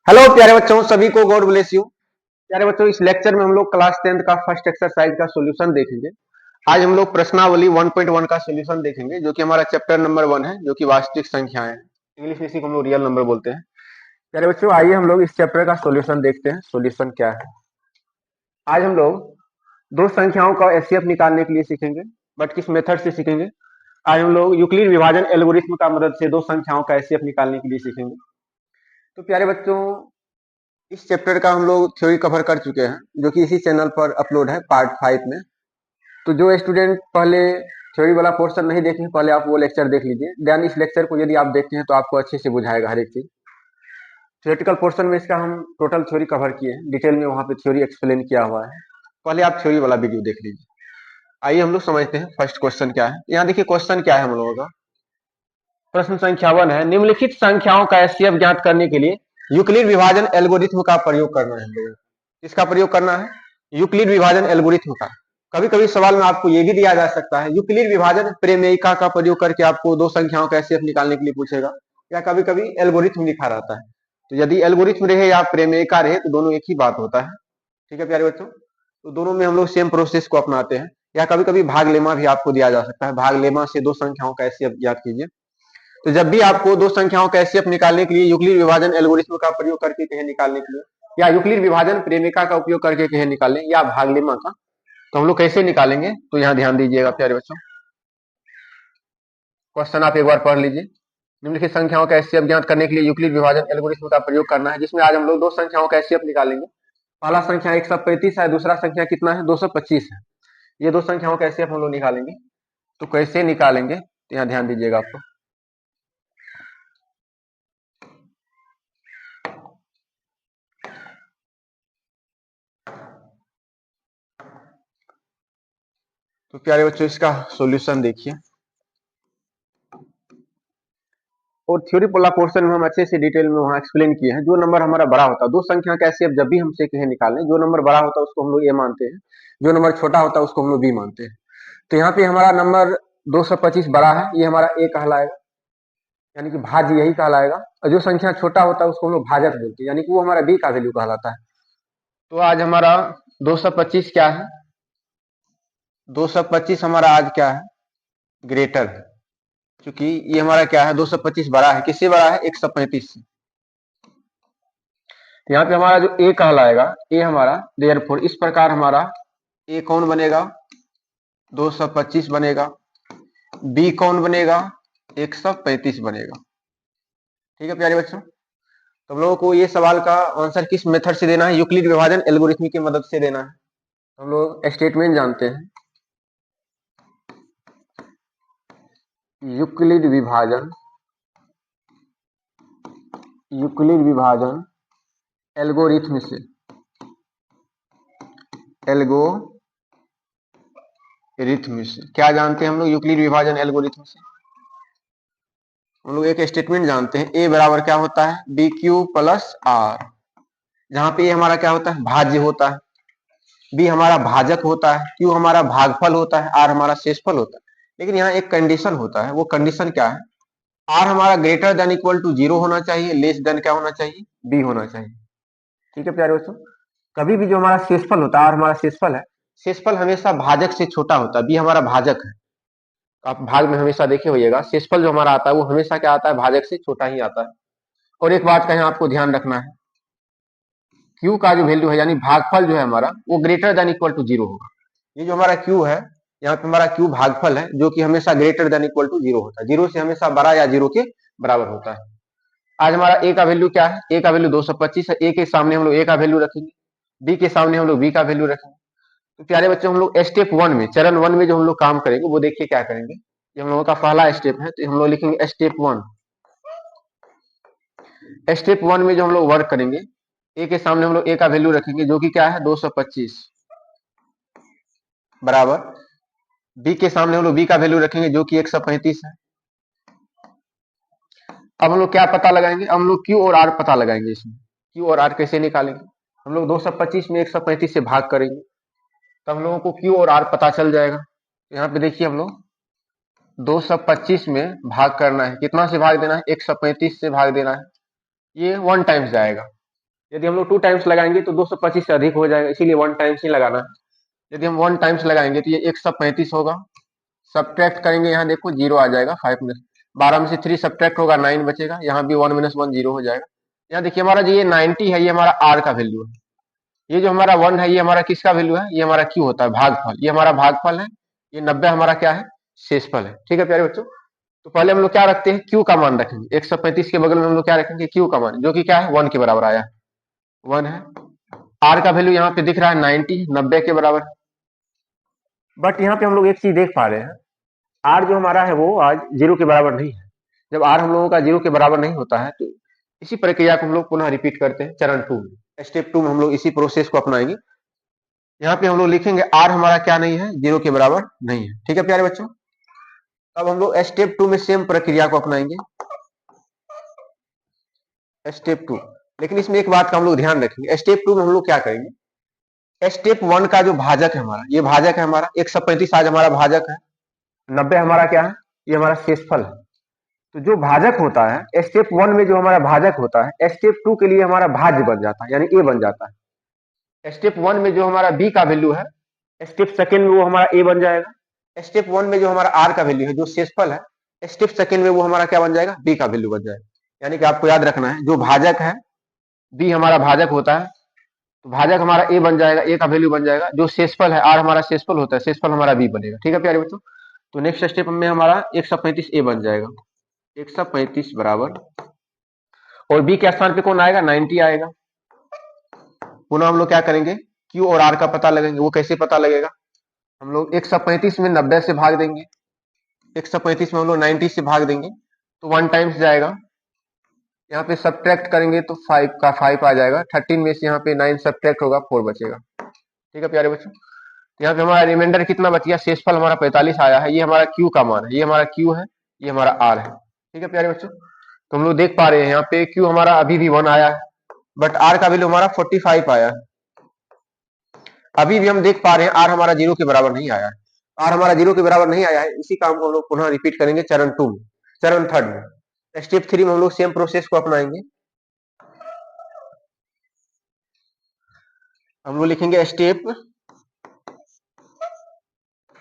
Hello प्यारे बच्चों, सभी को गॉड ब्लेस यू। प्यारे बच्चों, इस लेक्चर में हम लोग क्लास 10th का फर्स्ट एक्सरसाइज का सॉल्यूशन देखेंगे। आज हम लोग प्रश्नावली 1.1 का सॉल्यूशन देखेंगे, जो कि हमारा चैप्टर नंबर 1 है, जो कि वास्तविक संख्याएं हैं। इंग्लिश में इसी को हम लोग रियल नंबर बोलते हैं। प्यारे बच्चों, आइए हम लोग इस चैप्टर का सॉल्यूशन देखते हैं। सॉल्यूशन क्या है? आज हम लोग दो संख्याओं का एचसीएफ निकालने के लिए सीखेंगे, बट किस मेथड से सीखेंगे? आज हम लोग यूक्लिड विभाजन एल्गोरिथम का मदद से दो संख्याओं का एचसीएफ निकालने के लिए सीखेंगे। तो प्यारे बच्चों, इस चैप्टर का हम लोग थ्योरी कवर कर चुके हैं, जो कि इसी चैनल पर अपलोड है पार्ट 5 में। तो जो स्टूडेंट पहले थ्योरी वाला पोर्शन नहीं देखे, पहले आप वो लेक्चर देख लीजिए। देन इस लेक्चर को यदि आप देखते हैं तो आपको अच्छे से बुझाएगा हर एक चीज। थ्योरेटिकल पोर्शन में इसका हम टोटल थ्योरी कवर किए हैं, डिटेल में वहाँ पे थ्योरी एक्सप्लेन किया हुआ है। पहले आप थ्योरी वाला वीडियो देख लीजिए। आइए हम लोग समझते हैं फर्स्ट क्वेश्चन क्या है। यहाँ देखिए क्वेश्चन क्या है हम लोगों का। प्रश्न संख्या 1 है, निम्नलिखित संख्याओं का एचसीएफ ज्ञात करने के लिए यूक्लिड विभाजन एल्गोरिथम का प्रयोग करना है हम लोगों को। किसका प्रयोग करना है? यूक्लिड विभाजन एल्गोरिथम का। कभी कभी सवाल में आपको यह भी दिया जा सकता है, यूक्लिड विभाजन प्रमेयिका का प्रयोग करके आपको दो संख्याओं का एचसीएफ निकालने के लिए पूछेगा, या कभी कभी एल्गोरिथम लिखा रहता है। तो यदि एल्गोरिथम रहे या प्रमेयिका रहे तो दोनों एक ही बात होता है। ठीक है प्यारे बच्चों, तो दोनों में हम लोग सेम प्रोसेस को अपनाते हैं। या कभी कभी भाग लेमा भी आपको दिया जा सकता है, भाग लेमा से दो संख्याओं का एचसीएफ ज्ञात कीजिए। तो जब भी आपको दो संख्याओं का एचसीएफ निकालने के लिए यूक्लिड विभाजन एल्गोरिथम का प्रयोग करके कहे निकालने के लिए, या यूक्लिड विभाजन प्रेमिका का उपयोग करके कहे निकालें, या भाग लेमा का, तो हम लोग कैसे निकालेंगे? तो यहाँ ध्यान दीजिएगा प्यारे बच्चों। क्वेश्चन आप एक बार पढ़ लीजिए। निम्नलिखित संख्याओं का एचसीएफ ज्ञात करने के लिए यूक्लिड विभाजन एल्गोरिथम का प्रयोग करना है, जिसमें आज हम लोग दो संख्याओं का एचसीएफ निकालेंगे। पहला संख्या 135 है, दूसरा संख्या कितना है? 225 है। ये दो संख्याओं का एचसीएफ हम लोग निकालेंगे। तो कैसे निकालेंगे? तो यहाँ ध्यान दीजिएगा आपको। तो प्यारे बच्चों, इसका सॉल्यूशन देखिए। और थ्योरी वाला पोर्शन में हम अच्छे से डिटेल में वहाँ एक्सप्लेन किए हैं। जो नंबर हमारा बड़ा होता है, दो संख्या का एचसीएफ जब भी हमसे कहे निकालें, जो नंबर बड़ा होता है उसको हम लोग ए मानते हैं, जो नंबर छोटा होता है उसको हम लोग बी मानते हैं। तो यहाँ पे हमारा नंबर 225 बड़ा है, ये हमारा ए कहलाएगा, यानी कि भाज्य यही कहलाएगा। और जो संख्या छोटा होता है उसको हम लोग भाजक बोलते हैं, यानी कि वो हमारा बी का वैल्यू कहलाता है। तो आज हमारा 225 क्या है? 225 हमारा आज क्या है? ग्रेटर है, क्योंकि ये हमारा क्या है? 225 बड़ा है। किससे बड़ा है? 135 से। यहाँ पे हमारा जो ए कहलाएगा, ए हमारा देयरफॉर इस प्रकार हमारा ए कौन बनेगा? 225 बनेगा। बी कौन बनेगा? 135 बनेगा। ठीक है प्यारे बच्चों, तो हम लोगों को ये सवाल का आंसर किस मेथड से देना है? यूक्लिड विभाजन एल्गोरिथम की मदद से देना है। हम लोग स्टेटमेंट जानते हैं, यूक्लिड विभाजन एल्गोरिथम से, एल्गोरिथम से क्या जानते हैं हम लोग? यूक्लिड विभाजन एल्गोरिथम से हम लोग एक स्टेटमेंट जानते हैं, ए बराबर क्या होता है? बी क्यू प्लस आर, जहां पे ए हमारा क्या होता है? भाज्य होता है, बी हमारा भाजक होता है, क्यू हमारा भागफल होता है, आर हमारा शेषफल होता है। लेकिन यहाँ एक कंडीशन होता है, वो कंडीशन क्या है? आर हमारा ग्रेटर देन इक्वल टू 0 होना चाहिए, लेस देन क्या होना चाहिए? बी होना चाहिए। ठीक है प्यारे बच्चों, कभी भी जो हमारा शेषफल होता है, आर हमारा शेषफल है, शेषफल हमेशा भाजक से छोटा होता है। बी हमारा भाजक है, आप भाग में हमेशा देखे होइएगा, शेषफल जो हमारा आता है वो हमेशा क्या आता है? भाजक से छोटा ही आता है। और एक बात का यहाँ आपको ध्यान रखना है, क्यू का जो वैल्यू है, यानी भागफल जो है हमारा, वो ग्रेटर देन इक्वल टू 0 होगा। ये जो हमारा क्यू है, यहाँ पे हमारा क्यू भागफल है, जो कि हमेशा ग्रेटर देन इक्वल टू 0 होता है। 0 से हमेशा बड़ा या 0 के बराबर होता है। आज हमारा ए का वैल्यू क्या है? ए का वैल्यू 225 है। ए के सामने हम लोग ए का वैल्यू रखेंगे, बी के सामने हम लोग बी का वैल्यू रखेंगे। तो प्यारे बच्चों, हम लोग स्टेप 1 में, चरण 1 में जो हम लोग काम करेंगे, वो देखिए क्या करेंगे। ये हम लोगों का पहला स्टेप है, तो हम लोग लिखेंगे स्टेप 1। स्टेप 1 में जो हम लोग वर्क करेंगे, ए के सामने हम लोग ए का वैल्यू रखेंगे, जो कि क्या है? 225 बराबर, बी के सामने हम लोग बी का वैल्यू रखेंगे, जो कि 135 है। अब हम लोग क्या पता लगाएंगे? अब हम लोग क्यू और आर पता लगाएंगे। इसमें क्यू और आर कैसे निकालेंगे? हम लोग 225 में 135 से भाग करेंगे, तो हम लोगों को क्यू और आर पता चल जाएगा। यहाँ पे देखिए, हम लोग 225 में भाग करना है, कितना से भाग देना है? 135 से भाग देना है। ये 1 टाइम्स जाएगा, यदि हम लोग 2 टाइम्स लगाएंगे तो 225 से अधिक हो जाएगा, इसीलिए 1 टाइम्स ही लगाना है। यदि हम 1 टाइम्स लगाएंगे तो ये 135 होगा, सब्ट्रैक्ट करेंगे, यहाँ देखो 0 आ जाएगा, 5 में 12 में से 3 सब्ट्रैक्ट होगा, 9 बचेगा, यहाँ भी 1 - 1 0 हो जाएगा। यहाँ देखिए हमारा जो ये 90 है, ये हमारा आर का वैल्यू है। ये जो हमारा 1 है, ये हमारा किसका वैल्यू है? ये हमारा क्यू होता है, भागफल। ये हमारा भागफल है। ये 90 हमारा क्या है? शेषफल है। ठीक है प्यारे बच्चों, तो पहले हम लोग क्या रखते हैं? क्यू का मान रखेंगे। 135 के बगल में हम लोग क्या रखेंगे? क्यू का मान, जो कि क्या है? 1 के बराबर आया है, 1 है। आर का वैल्यू यहाँ पे दिख रहा है 90, 90 के बराबर। बट यहाँ पे हम लोग एक चीज देख पा रहे हैं, आर जो हमारा है वो आज 0 के बराबर नहीं है। जब आर हम लोगों का 0 के बराबर नहीं होता है, तो इसी प्रक्रिया को हम लोग पुनः रिपीट करते हैं चरण 2 में। स्टेप 2 में हम लोग इसी प्रोसेस को अपनाएंगे। यहाँ पे हम लोग लिखेंगे आर हमारा क्या नहीं है? 0 के बराबर नहीं है। ठीक है प्यारे बच्चों, अब हम लोग स्टेप 2 में सेम प्रक्रिया को अपनाएंगे, स्टेप 2। लेकिन इसमें एक बात का हम लोग ध्यान रखेंगे, स्टेप 2 में हम लोग क्या करेंगे? स्टेप 1 का जो भाजक है हमारा, ये भाजक है हमारा 135, आज हमारा भाजक है। 90 हमारा क्या है? ये हमारा शेषफल है। तो जो भाजक होता है स्टेप 1 में, जो हमारा भाजक होता है, स्टेप 2 के लिए हमारा भाज्य बन जाता है, यानी ए बन जाता है। स्टेप 1 में जो हमारा बी का वैल्यू है, स्टेप सेकंड में वो हमारा ए बन जाएगा। स्टेप 1 में जो हमारा आर का वैल्यू है, जो शेषफल है, स्टेप सेकंड में वो हमारा क्या बन जाएगा? बी का वैल्यू बन जाएगा। यानी कि आपको याद रखना है, जो भाजक है, बी हमारा भाजक होता है, तो भाजक हमारा ए बन जाएगा, ए का वैल्यू बन जाएगा। जो शेषफल है, आर हमारा शेषफल होता है, शेषफल हमारा बी बनेगा। ठीक है प्यारे बच्चों, तो नेक्स्ट स्टेप में हमारा 135 ए बन जाएगा, 135 बराबर, और बी के स्थान पे कौन आएगा? 90 आएगा। पुनः हम लोग क्या करेंगे? क्यू और आर का पता लगेंगे। वो कैसे पता लगेगा? हम लोग 135 में 90 से भाग देंगे, 135 में हम लोग 90 से भाग देंगे, तो 1 टाइम्स जाएगा। यहाँ पे सब्ट्रैक्ट करेंगे तो 5 का 5 आ जाएगा, 13 में से यहाँ पे 9 सब्ट्रैक्ट होगा, 4 बचेगा। ठीक है प्यारे बच्चों, यहाँ पे हमारा रिमाइंडर कितना बच गया? शेषफल हमारा 45 आया है। ये हमारा क्यू का मान है, ये हमारा क्यू है, ये हमारा आर है। ठीक है प्यारे बच्चों, तो हम लोग देख पा रहे हैं यहाँ पे क्यू हमारा अभी भी 1 आया है, बट आर का वैल्यू हमारा 45 आया है। अभी भी हम देख पा रहे हैं आर हमारा 0 के बराबर नहीं आया है। आर हमारा 0 के बराबर नहीं आया है, इसी काम को हम लोग पुनः रिपीट करेंगे चरण 2 में, चरण 3 में। स्टेप 3 में हम लोग सेम प्रोसेस को अपनाएंगे। हम लोग लिखेंगे स्टेप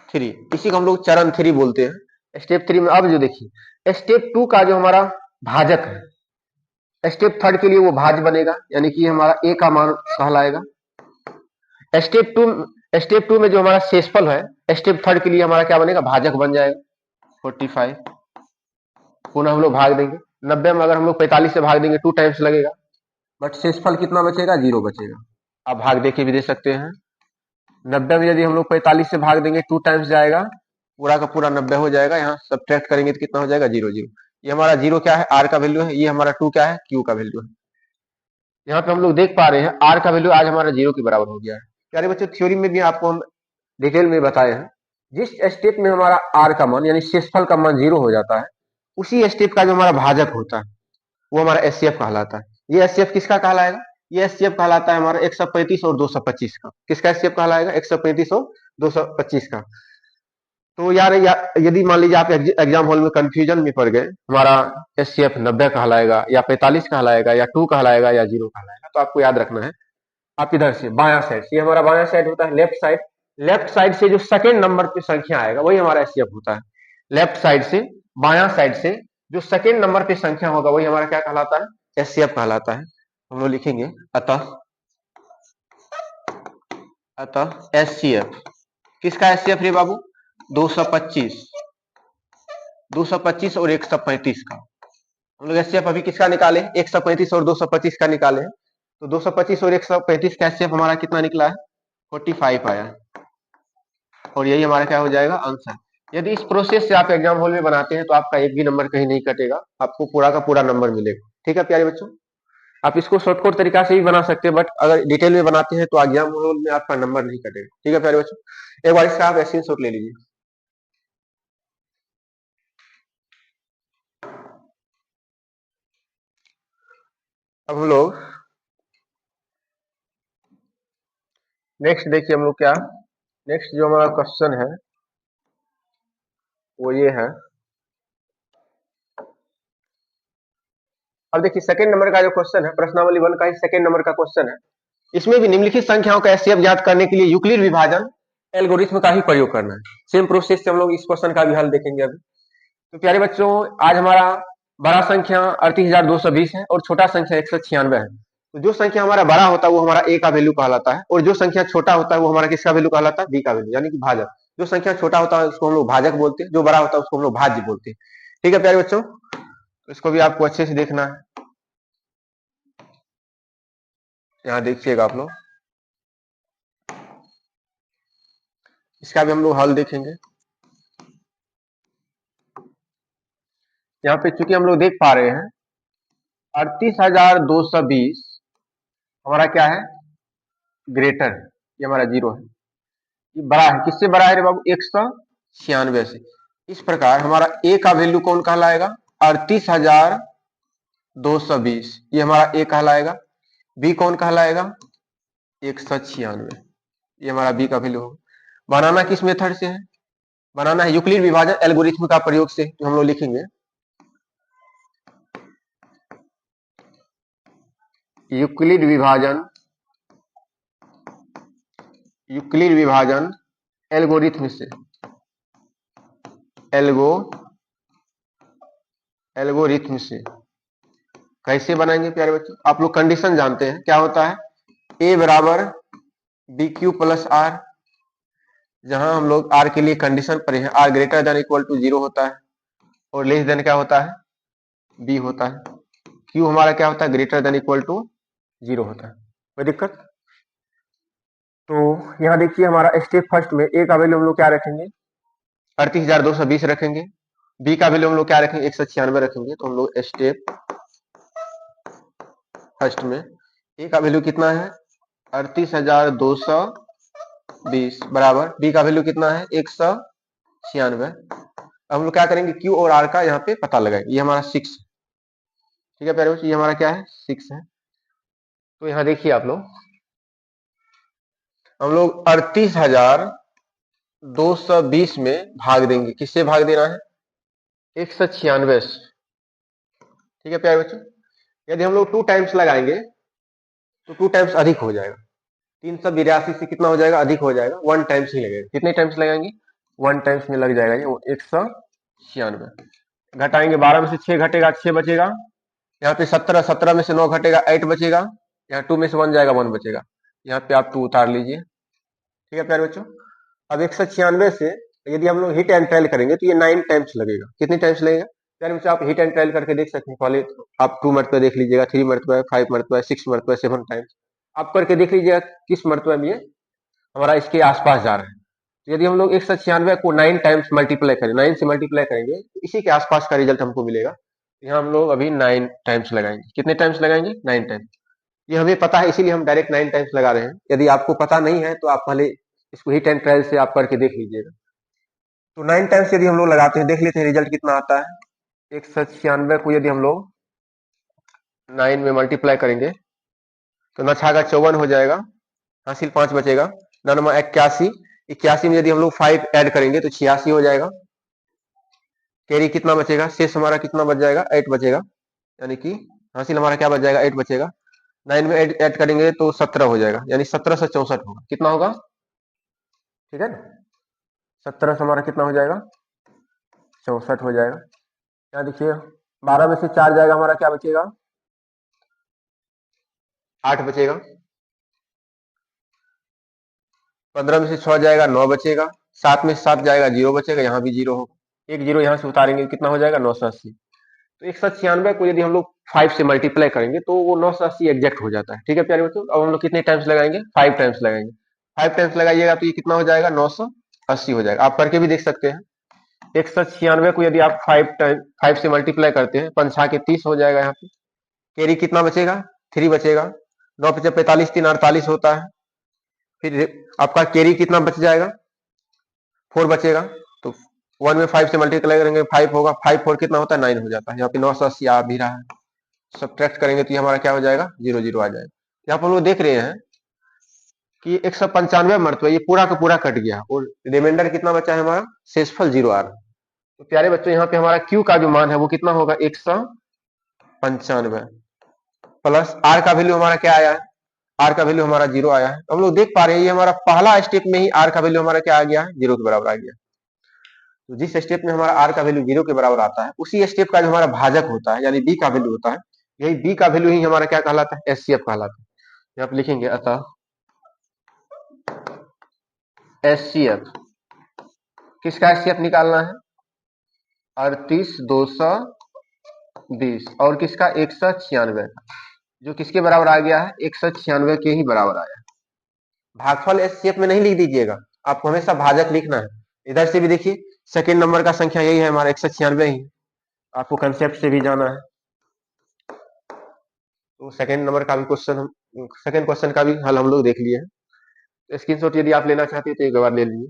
3, इसी को हम लोग चरण 3 बोलते हैं। स्टेप 3 में अब जो देखिए, स्टेप 2 का जो हमारा भाजक है, स्टेप 3 के लिए वो भाज्य बनेगा, यानी कि हमारा ए का मान कहलाएगा। स्टेप 2 में जो हमारा शेषफल है, स्टेप 3 के लिए हमारा क्या बनेगा? भाजक बन जाएगा, 45। पुनः हम लोग भाग देंगे, 90 में अगर हम लोग 45 से भाग देंगे 2 टाइम्स लगेगा, बट शेषफल कितना बचेगा? 0 बचेगा। आप भाग देके भी दे सकते हैं। 90 में यदि हम लोग 45 से भाग देंगे, 2 टाइम्स जाएगा, पूरा का पूरा 90 हो जाएगा। यहाँ सब्ट्रैक्ट करेंगे तो कितना हो जाएगा? 0 0। ये हमारा 0 क्या है? आर का वैल्यू है। ये हमारा 2 क्या है? क्यू का वैल्यू है। यहाँ पे हम लोग देख पा रहे हैं आर का वैल्यू आज हमारा 0 के बराबर हो गया है। प्यारे बच्चों, थ्योरी में भी आपको हम डिटेल में बताए हैं, जिस स्टेप में हमारा आर का मान यानी शेषफल का मान 0 हो जाता है, उसी स्टेप का जो हमारा भाजक होता है वो हमारा एचसीएफ कहलाता है। ये एचसीएफ किसका कहलाएगा? ये एचसीएफ कहलाता है हमारा 135 और 225 का। किसका एचसीएफ कहलाएगा? 135 और 225 का। तो यार यदि मान लीजिए आप एग्जाम हॉल में कंफ्यूजन में पड़ गए, हमारा एचसीएफ 90 कहलाएगा या 45 कहलाएगा या 2 कहलाएगा या 0 कहलाएगा, तो आपको याद रखना है, आप इधर से बायां साइड से, ये हमारा बायां साइड होता है, लेफ्ट साइड, लेफ्ट साइड से जो सेकेंड नंबर पे संख्या आएगा वही हमारा एचसीएफ होता है। लेफ्ट साइड से, बायां साइड से जो सेकेंड नंबर पे संख्या होगा वही हमारा क्या कहलाता है? एचसीएफ कहलाता है। हम लोग लिखेंगे अतः, अतः एचसीएफ किसका एचसीएफ रे बाबू? 225, 225 और 135 का। हम लोग एचसीएफ अभी किसका निकाले? 135 और 225 का निकाले हैं। तो 225 और 135 का एचसीएफ हमारा कितना निकला है? 45 आया, और यही हमारा क्या हो जाएगा? आंसर। यदि इस प्रोसेस से आप एग्जाम हॉल में बनाते हैं तो आपका एक भी नंबर कहीं नहीं कटेगा, आपको पूरा का पूरा नंबर मिलेगा। ठीक है प्यारे बच्चों, आप इसको शॉर्टकट तरीका से भी बना सकते हैं, बट अगर डिटेल में बनाते हैं तो एग्जाम हॉल में आपका नंबर नहीं कटेगा। ठीक है प्यारे बच्चों, एक बार इसका आप स्क्रीनशॉट ले लीजिए। अब हम लोग नेक्स्ट देखिए, हम लोग क्या, नेक्स्ट जो हमारा क्वेश्चन है वो ये है, अब देखिए सेकंड नंबर का जो क्वेश्चन है, प्रश्नावली 1 का ही सेकंड नंबर का क्वेश्चन है। इसमें भी निम्नलिखित संख्याओं का एचसीएफ ज्ञात करने के लिए यूक्लिड विभाजन एल्गोरिथ्म का ही प्रयोग करना है। सेम प्रोसेस से हम लोग इस क्वेश्चन का भी हल देखेंगे अभी। तो प्यारे बच्चों, आज हमारा बड़ा संख्या 38,220 है और छोटा संख्या 196 है। तो जो संख्या हमारा बड़ा होता है वो हमारा ए का वैल्यू कहलाता है, और जो संख्या छोटा होता है वो हमारा किसका वैल्यू कहलाता है, बी का वैल्यू, यानी कि भाजक। जो संख्या छोटा होता है उसको हम लोग भाजक बोलते हैं, जो बड़ा होता है उसको हम लोग भाज्य बोलते हैं। ठीक है प्यारे बच्चों, इसको भी आपको अच्छे से देखना है। यहाँ देखिएगा आप लोग, इसका भी हम लोग हल देखेंगे। यहाँ पे चूंकि हम लोग देख पा रहे हैं 38,220 हमारा क्या है, ग्रेटर, ये हमारा जीरो है, ये बड़ा है। किससे बड़ा है रे बाबू, 196 से। इस प्रकार हमारा ए का वैल्यू कौन कहलाएगा, 38,220, ये हमारा ए कहलाएगा। बी कौन कहलाएगा, 196, ये हमारा बी का वैल्यू होगा। बनाना किस मेथड से है, बनाना है यूक्लिड विभाजन एल्गोरिथ्म का प्रयोग से। तो हम लोग लिखेंगे यूक्लिड विभाजन एल्गोरिथ्म से, एल्गोरिथ्म से कैसे बनाएंगे प्यारे बच्चों, आप लोग कंडीशन जानते हैं क्या होता है, ए बराबर बी क्यू प्लस आर, जहां हम लोग आर के लिए कंडीशन पर है, r greater than equal to 0 होता है और लेस देन क्या होता है, बी होता है। क्यू हमारा क्या होता है, ग्रेटर देन इक्वल टू 0 होता है। कोई दिक्कत? तो यहाँ देखिए हमारा स्टेप फर्स्ट में ए का वैल्यू हम लोग क्या रखेंगे, 38,220 रखेंगे। बी का वैल्यू हम लोग क्या रखेंगे, 196 रखेंगे। तो हम लोग स्टेप फर्स्ट में ए का वैल्यू कितना है, 38,220 बराबर बी का वैल्यू कितना है, 196। अब हम लोग क्या करेंगे, क्यू और आर का यहाँ पे पता लगाएंगे। ये हमारा 6, ठीक है प्यारे बच्चों, ये हमारा क्या है, 6 है। तो यहाँ देखिए आप लोग, हम लोग 38,220 में भाग देंगे, किससे भाग देना है, 196 से। ठीक है प्यारे बच्चों, यदि हम लोग 2 टाइम्स लगाएंगे तो 2 टाइम्स अधिक हो जाएगा, 382 से कितना हो जाएगा, अधिक हो जाएगा, 1 टाइम्स ही लगेगा। कितने टाइम्स लगाएंगे, 1 टाइम्स में लग जाएगा ये 196। घटाएंगे, 12 में से 6 घटेगा, 6 बचेगा। यहाँ पे 17, 17 में से 9 घटेगा, 8 बचेगा। यहाँ 2 में से 1 जाएगा, 1 बचेगा। यहाँ पे आप 2 उतार लीजिए। ठीक है प्यारे बच्चों, अब 196 से यदि हम लोग हिट एंड ट्रायल करेंगे तो ये 9 टाइम्स लगेगा। कितनी टाइम्स लगेगा प्यारे बच्चों, आप हिट एंड ट्रायल करके देख सकते हैं। पहले आप 2 मरतबा देख लीजिएगा, 3 मरतबा, 5 मरतबा, 6 मरतबा, 7 टाइम्स आप करके देख लीजिएगा किस मरतबा में ये हमारा इसके आसपास जा रहा है। तो यदि हम लोग 196 को 9 टाइम्स मल्टीप्लाई करें, 9 से मल्टीप्लाई करेंगे तो इसी के आसपास का रिजल्ट हमको मिलेगा। यहाँ हम लोग अभी 9 टाइम्स लगाएंगे। कितने टाइम्स लगाएंगे, 9 टाइम्स। ये हमें पता है इसीलिए हम डायरेक्ट 9 टाइम्स लगा रहे हैं। यदि आपको पता नहीं है तो आप पहले इसको हिट एंड ट्रायल से आप करके देख लीजिएगा। तो 9 टाइम्स यदि हम लोग लगाते हैं, देख लेते हैं रिजल्ट कितना आता है। 196 को यदि हम लोग 9 में मल्टीप्लाई करेंगे तो 9 छागा 54 हो जाएगा, हासिल 5 बचेगा। 9 81, 81 में यदि हम लोग 5 ऐड करेंगे तो 86 हो जाएगा। कैरी कितना बचेगा, शेष हमारा कितना बच जाएगा, 8 बचेगा, यानी कि हासिल हमारा क्या बच जाएगा, 8 बचेगा। 9 में ऐड करेंगे तो 17 हो जाएगा, यानी 17 से 64 होगा। कितना होगा, ठीक है ना, 17 से हमारा कितना हो जाएगा, 64 हो जाएगा। यहाँ देखिए 12 में से 4 जाएगा, हमारा क्या बचेगा, 8 बचेगा। 15 में से 6 जाएगा, 9 बचेगा। 7 में से 7 जाएगा, 0 बचेगा, यहाँ भी 0 होगा। एक 0 यहाँ से उतारेंगे, कितना हो जाएगा, 980। तो 196 को यदि हम लोग 5 से मल्टीप्लाई करेंगे तो वो 980 एग्जैक्ट हो जाता है। ठीक है प्यारे बच्चों, अब हम लोग कितने टाइम्स लगाएंगे, 5 टाइम्स लगाएंगे। 5 टाइम्स लगाइएगा तो ये कितना हो जाएगा, 980 हो जाएगा। आप करके भी देख सकते हैं। 196 को यदि आप 5 से मल्टीप्लाई करते हैं, 5 के 30 हो जाएगा। यहाँ पे कैरी कितना बचेगा, 3 बचेगा। 9 पचे 45, 3 48 होता है। फिर आपका कैरी कितना बच जाएगा, 4 बचेगा। तो 1 में 5 से मल्टीप्लाई करेंगे, 5 होगा, 5 4 कितना होता है, 9 हो जाता है। यहाँ पे 980 आ भी रहा है, सब्ट्रैक्ट करेंगे तो ये हमारा क्या हो जाएगा, 0 0 आ जाएगा। यहाँ पर हम लोग देख रहे हैं कि 195 मरतबा ये पूरा का पूरा कट गया और रिमाइंडर कितना बचा है हमारा, शेषफल 0 आ रहा है। तो प्यारे बच्चों, यहाँ पे हमारा Q का जो मान है वो कितना होगा, 195। 95 प्लस आर का वैल्यू हमारा क्या आया है, आर का वैल्यू हमारा 0 आया है। हम लोग देख पा रहे हैं ये हमारा पहला स्टेप में ही आर का वैल्यू हमारा क्या आ गया है, 0 के बराबर आ गया। तो जिस स्टेप में हमारा आर का वैल्यू 0 के बराबर आता है उसी स्टेप का जो हमारा भाजक होता है यानी बी का वैल्यू होता है, यही बी का वैल्यू ही हमारा क्या कहलाता है, एचसीएफ कहलाता है। यहाँ पे लिखेंगे अतः एचसीएफ, किसका एचसीएफ निकालना है, 38,220 और किसका 196, जो किसके बराबर आ गया है, 196 के ही बराबर आया। भागफल एचसीएफ में नहीं लिख दीजिएगा, आपको हमेशा भाजक लिखना है। इधर से भी देखिए सेकंड नंबर का संख्या यही है हमारा 196 ही, आपको कंसेप्ट से भी जाना है। तो सेकंड नंबर का भी क्वेश्चन हम सेकंड क्वेश्चन का भी हल हम लोग देख लिए हैं। स्क्रीनशॉट यदि आप लेना चाहते हैं तो एक बार ले लीजिए।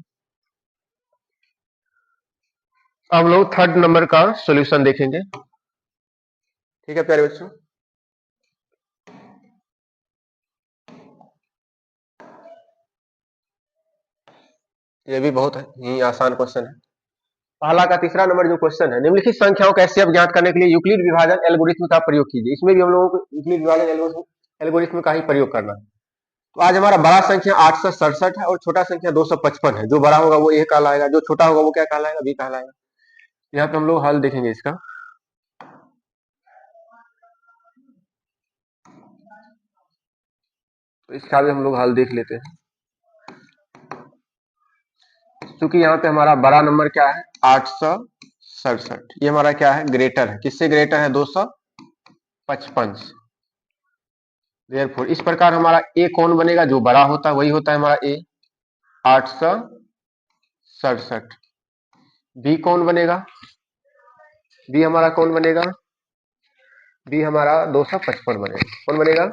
हम लोग थर्ड नंबर का सॉल्यूशन देखेंगे, ठीक है प्यारे बच्चों। ये भी बहुत ही आसान क्वेश्चन है। पहला का तीसरा नंबर जो क्वेश्चन है, निम्नलिखित संख्याओं का एचसीएफ ज्ञात करने के लिए यूक्लिड विभाजन एल्गोरिथम का प्रयोग कीजिए। इसमें भी हम लोगों को यूक्लिड विभाजन एल्गोरिथम का ही प्रयोग करना है। तो आज हमारा बड़ा संख्या 867 है और छोटा संख्या 255 है। जो बड़ा होगा वो ए कहलाएगा, जो छोटा होगा वो क्या कहलाएगा, बी कहलाएगा। यहाँ पे हम लोग हल देखेंगे इसका। तो इसका भी हम लोग हल देख लेते हैं। क्योंकि यहाँ पे हमारा बड़ा नंबर क्या है, 867, ये हमारा क्या है, ग्रेटर है, किससे ग्रेटर है, 255। देयरफॉर इस प्रकार हमारा ए कौन बनेगा, जो बड़ा होता है वही होता है हमारा ए 867। बी कौन बनेगा, बी हमारा कौन बनेगा, बी हमारा 255 बनेगा। कौन बनेगा,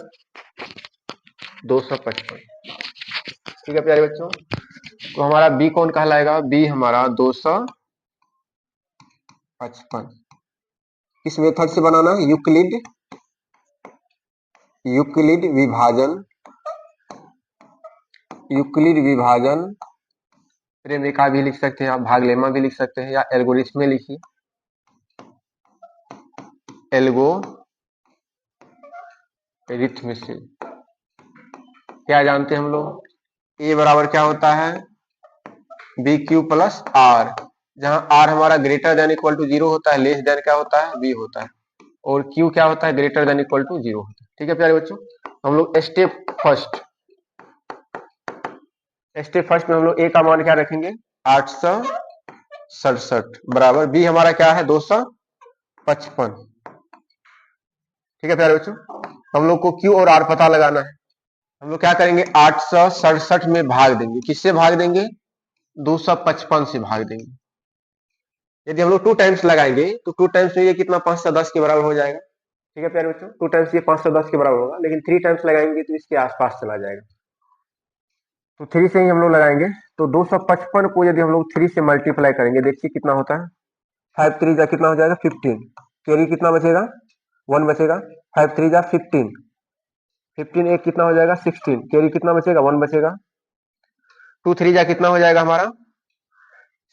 255। ठीक है प्यारे बच्चों, तो हमारा बी कौन कहलाएगा, बी हमारा 255। किस मेथड से बनाना है, यूक्लिड विभाजन, यूक्लिड विभाजन प्रेम रेखा भी लिख सकते हैं आप, भागलेमा भी लिख सकते हैं, या एल्गोरिथम में लिखिए, एल्गोरिथम से। क्या जानते हैं हम लोग, ए बराबर क्या होता है, बी क्यू प्लस आर, जहां आर हमारा ग्रेटर देन इक्वल टू 0 होता है, लेस देन क्या होता है, बी होता है, और क्यू क्या होता है, ग्रेटर देन इक्वल टू 0 होता है। ठीक है प्यारे बच्चों, हम लोग स्टेप फर्स्ट में हम लोग ए का मान क्या रखेंगे, 867 बराबर बी हमारा क्या है, 255। ठीक है प्यारे बच्चों, हम लोग को क्यू और आर पता लगाना है। हम लोग क्या करेंगे, 867 में भाग देंगे, किससे भाग देंगे, 255 से भाग देंगे। यदि हम लोग 2 टाइम्स लगाएंगे तो 2 टाइम्स में ये कितना, 510 के बराबर हो जाएगा। ठीक है प्यारे बच्चों, 2 टाइम्स ये 510 के बराबर होगा, लेकिन 3 टाइम्स लगाएंगे तो इसके आसपास चला जाएगा। तो 3 से ही हम लोग लगाएंगे। तो 255 को यदि हम लोग 3 से मल्टीप्लाई करेंगे, देखिए कितना होता है, 5 3 जा कितना हो जाएगा, 15। कैरी कितना बचेगा, 1 बचेगा, 5 3 जा 15, 15 एक कितना हो जाएगा, 16, कैरी कितना बचेगा, 1 बचेगा, 2 3 जा कितना हो जाएगा हमारा,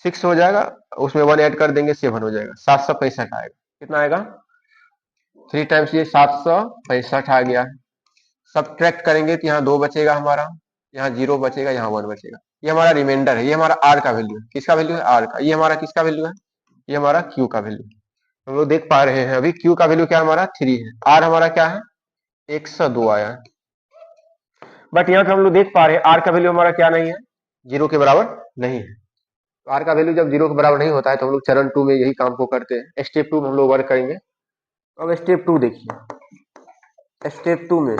6 हो जाएगा, उसमें 1 ऐड कर देंगे, 7 हो जाएगा, 765 आएगा। कितना आएगा, 3 टाइम्स ये 765 आ गया। सब्ट्रैक्ट करेंगे तो यहाँ 2 बचेगा हमारा, यहाँ 0 बचेगा, यहाँ 1 बचेगा। ये हमारा रिमाइंडर है, ये हमारा आर का वैल्यू है। किसका वैल्यू है, आर का। ये हमारा किसका वैल्यू है, ये हमारा क्यू का वैल्यू। हम लोग देख पा रहे हैं अभी क्यू का वैल्यू क्या हमारा 3 है, आर हमारा क्या है 102 आया है। बट यहाँ पे हम लोग देख पा रहे हैं आर का वैल्यू हमारा क्या नहीं है, 0 के बराबर नहीं है। तो आर का वैल्यू जब 0 के बराबर नहीं होता है तो हम लोग चरण 2 में यही काम को करते हैं। स्टेप 2 में हम लोग वर्क करेंगे। अब स्टेप 2 देखिए, स्टेप 2 में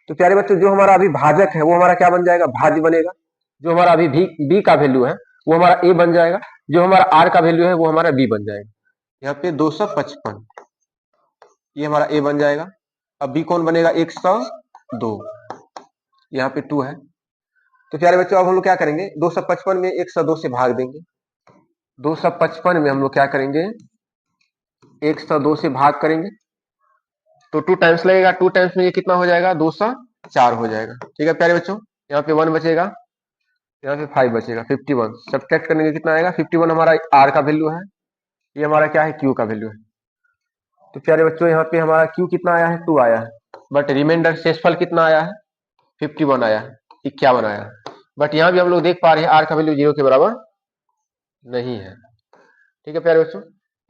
तो प्यारे बच्चों जो हमारा अभी भाजक है वो हमारा क्या बन जाएगा, भाज्य बनेगा। जो हमारा अभी बी का वैल्यू है वो हमारा ए बन जाएगा, जो हमारा आर का वैल्यू है वो हमारा बी बन जाएगा। यहाँ पे 255 ये हमारा ए बन जाएगा। अब बी कौन बनेगा, 102, यहाँ पे 2 है। तो प्यारे बच्चों अब हम लोग क्या करेंगे, 255 में 102 से भाग देंगे। 255 में हम लोग क्या करेंगे, 102 से भाग करेंगे तो 2 टाइम्स लगेगा, 2 टाइम्स में ये कितना हो जाएगा, 204 हो जाएगा। ठीक है प्यारे बच्चों, यहाँ पे 1 बचेगा, यहाँ पे 5 बचेगा, 51। सब्ट्रैक्ट करने के कितना आएगा, 51 हमारा आर का वैल्यू है, ये हमारा क्या है, क्यू का वैल्यू है। तो प्यारे बच्चों यहाँ पे हमारा क्यू कितना आया है, 2 आया है, बट रिमाइंडर शेषफल कितना आया है, 51 आया है, 51 आया है। बट यहाँ भी हम लोग देख पा रहे हैं आर का वैल्यू 0 के बराबर नहीं है। ठीक है प्यारे बच्चों,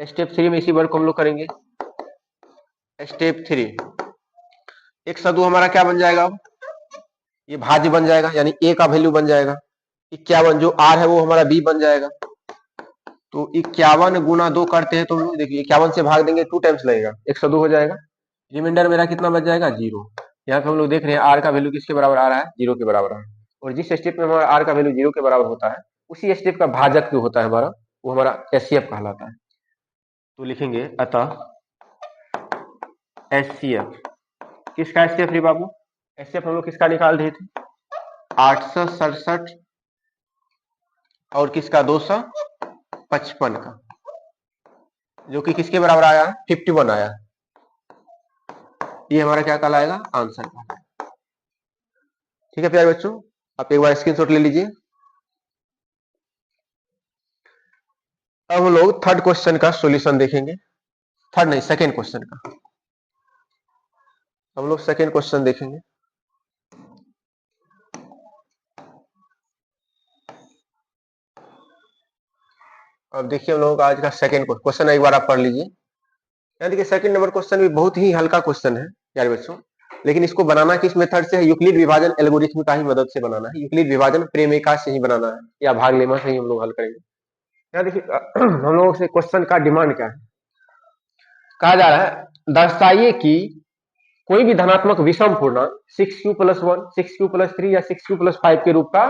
स्टेप 3 में इसी वर्क को हम लोग करेंगे। स्टेप 3, एक सदु हमारा क्या बन जाएगा, अब ये भाज्य बन जाएगा, यानी ए का वैल्यू बन जाएगा 51, जो आर है वो हमारा बी बन जाएगा। तो 51 गुना 2 करते हैं तो देखिए 51 से भाग देंगे 2 टाइम्स लगेगा, 102 हो जाएगा। रिमाइंडर मेरा कितना बच जाएगा, 0। यहाँ पे हम लोग देख रहे हैं आर का वैल्यू किसके बराबर आ रहा है, 0 के बराबर आ रहा है। और जिस स्टेप में हमारा आर का वैल्यू 0 के बराबर होता है, उसी स्टेप का भाजक जो होता है हमारा, वो हमारा एचसीएफ कहलाता है। तो लिखेंगे अतः एचसीएफ, किसका एचसीएफ रे बाबू, एचसीएफ हम लोग किसका निकाल रहे थे, 867 और किसका 255 का, जो कि किसके बराबर आया, 51 आया। ये हमारा क्या कहलाएगा, आंसर का। ठीक है प्यारे बच्चों, आप एक बार स्क्रीनशॉट ले लीजिए। अब हम लोग थर्ड क्वेश्चन का सॉल्यूशन देखेंगे, थर्ड नहीं सेकेंड क्वेश्चन का, हम लोग सेकेंड क्वेश्चन देखेंगे। अब देखिए हम लोगों का आज का सेकेंड क्वेश्चन, एक बार आप पढ़ लीजिए। यानी देखिए सेकंड नंबर क्वेश्चन भी बहुत ही हल्का क्वेश्चन है प्यारे बच्चों, लेकिन इसको बनाना किस मेथड से है, यूक्लिड विभाजन एल्गोरिथम का ही मदद से बनाना है, यूक्लिड विभाजन प्रेमिका से ही बनाना है, या भाग लेमा से ही हम लोग हल करेंगे। यहाँ देखिए हम लोगों से क्वेश्चन का डिमांड क्या है, कहा जा रहा है दर्शाइए कि कोई भी धनात्मक विषम पूर्णांक 6q+1, 6q+3 या 6q+5 के रूप का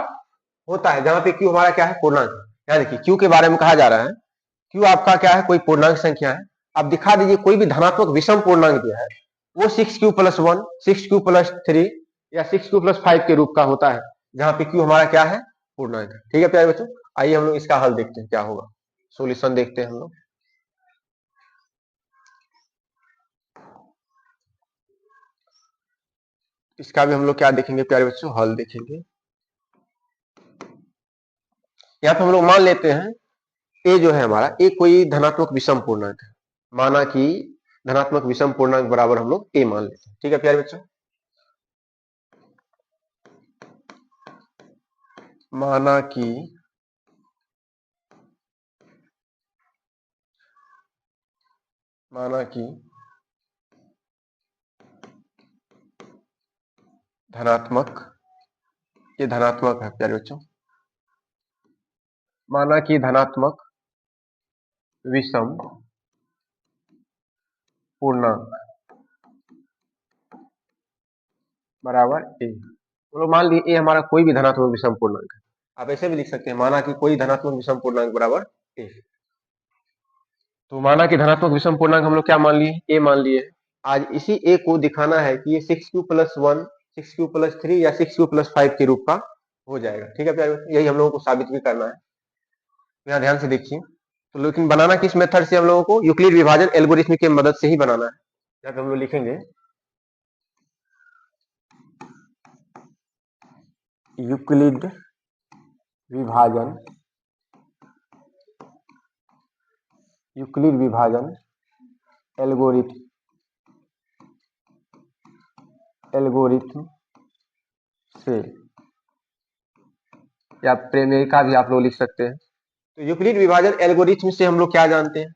होता है, जहां पे q हमारा क्या है, पूर्णांक। यहाँ देखिए q के बारे में कहा जा रहा है, q आपका क्या है, कोई पूर्णांक संख्या है। आप दिखा दीजिए कोई भी धनात्मक विषम पूर्णांक जो है वो 6q+1, 6q+3 या 6q+5 के रूप का होता है, जहां पे q हमारा क्या है, पूर्णांक है। ठीक है प्यारे बच्चों, आइए हम लोग इसका हल देखते हैं क्या होगा, सॉल्यूशन देखते हैं हम लोग। इसका भी हम लोग क्या देखेंगे प्यारे बच्चों, हल देखेंगे। यहाँ पे हम लोग मान लेते हैं ए जो है हमारा, ए कोई धनात्मक विषम पूर्णांक है, माना कि धनात्मक विषम पूर्णांक बराबर हम लोग ए मान लेते हैं। ठीक है प्यारे बच्चों, माना कि धनात्मक, ये धनात्मक है प्यारे बच्चों, माना कि धनात्मक विषम पूर्णांक बराबर ए। तो लोग मान लिए ए हमारा कोई भी धनात्मक विषम पूर्णांक है, आप ऐसे भी लिख सकते हैं माना कि कोई धनात्मक विषम पूर्णांक बराबर ए। तो माना कि धनात्मक विषम पूर्णांक हम लोग क्या मान लिए, ए मान लिए। आज इसी ए को दिखाना है कि ये 6q+1, 6q+3 या 6q+5 के रूप का हो जाएगा। ठीक है प्यारे, यही हम लोगों को साबित भी करना है। यहाँ ध्यान से देखिए, तो लेकिन बनाना किस मेथड से, हम लोगों को यूक्लिड विभाजन एल्गोरिथम की मदद से ही बनाना है। यहाँ पे हम लोग लिखेंगे यूक्लिड विभाजन, यूक्लिड विभाजन एल्गोरिथम, एल्गोरिथम से, या प्रेमिका भी आप लोग लिख सकते हैं। तो यूक्लिड विभाजन एल्गोरिथम से हम लोग क्या जानते हैं,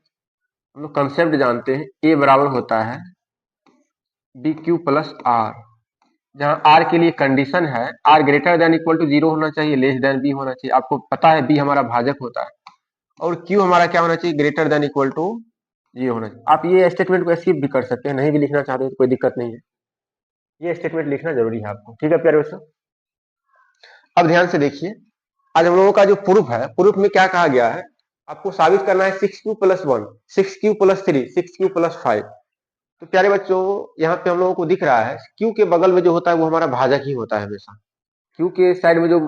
हम लोग कंसेप्ट जानते हैं, ए बराबर होता है BQ+R, जहां आर के लिए कंडीशन है r greater than equal to 0 होना चाहिए, लेस देन बी होना चाहिए। आपको पता है बी हमारा भाजक होता है, और क्यू हमारा क्या होना चाहिए, ग्रेटर देन इक्वल टू 0 होना चाहिए। आप ये स्टेटमेंट को स्किप भी कर सकते हैं, नहीं भी लिखना चाहते हैं तो कोई दिक्कत नहीं है, ये स्टेटमेंट लिखना जरूरी है आपको। ठीक है प्यारे बच्चों, अब ध्यान से देखिए, आज हम लोगों का जो प्रूफ है, प्रूफ में क्या कहा गया है, आपको साबित करना है 6q+1, 6q+3, 6q+5। तो प्यारे बच्चों यहाँ पे हम लोगों को दिख रहा है q के बगल में जो होता है वो हमारा भाजक ही होता है हमेशा। q के साइड में जो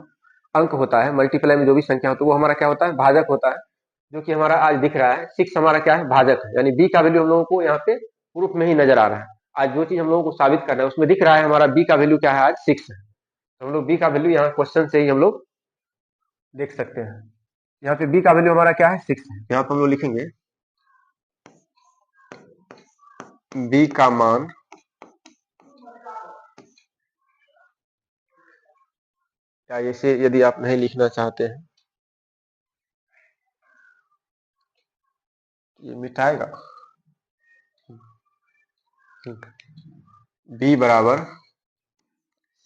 अंक होता है, मल्टीप्लाई में जो भी संख्या होती है वो हमारा क्या होता है, भाजक होता है, जो कि हमारा आज दिख रहा है 6 हमारा क्या है, भाजक है। यानी b का वैल्यू हम लोगों को यहाँ पे प्रूफ में ही नजर आ रहा है। आज जो चीज हम लोगों को साबित करना है उसमें दिख रहा है हमारा b का वैल्यू क्या है, आज 6 है। तो हम लोग b का वैल्यू यहाँ क्वेश्चन से ही हम लोग देख सकते हैं। यहाँ पे b का वैल्यू हमारा क्या है, 6 है। यहाँ पे हम लोग लिखेंगे बी का मान क्या, इसे यदि आप नहीं लिखना चाहते हैं ये मिटाएगा। बी बराबर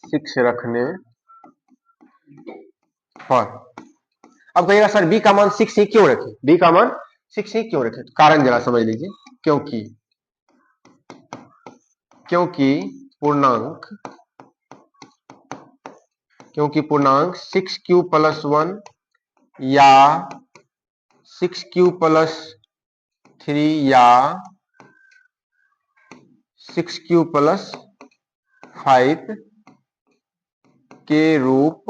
6 रखने पर, अब कहिएगा सर बी का मान 6 ही क्यों रखे, बी का मान 6 ही क्यों रखे, तो कारण जरा समझ लीजिए। क्योंकि क्योंकि पूर्णांक क्योंकि पूर्णांक 6q+1 या 6q+3 या 6q+5 के रूप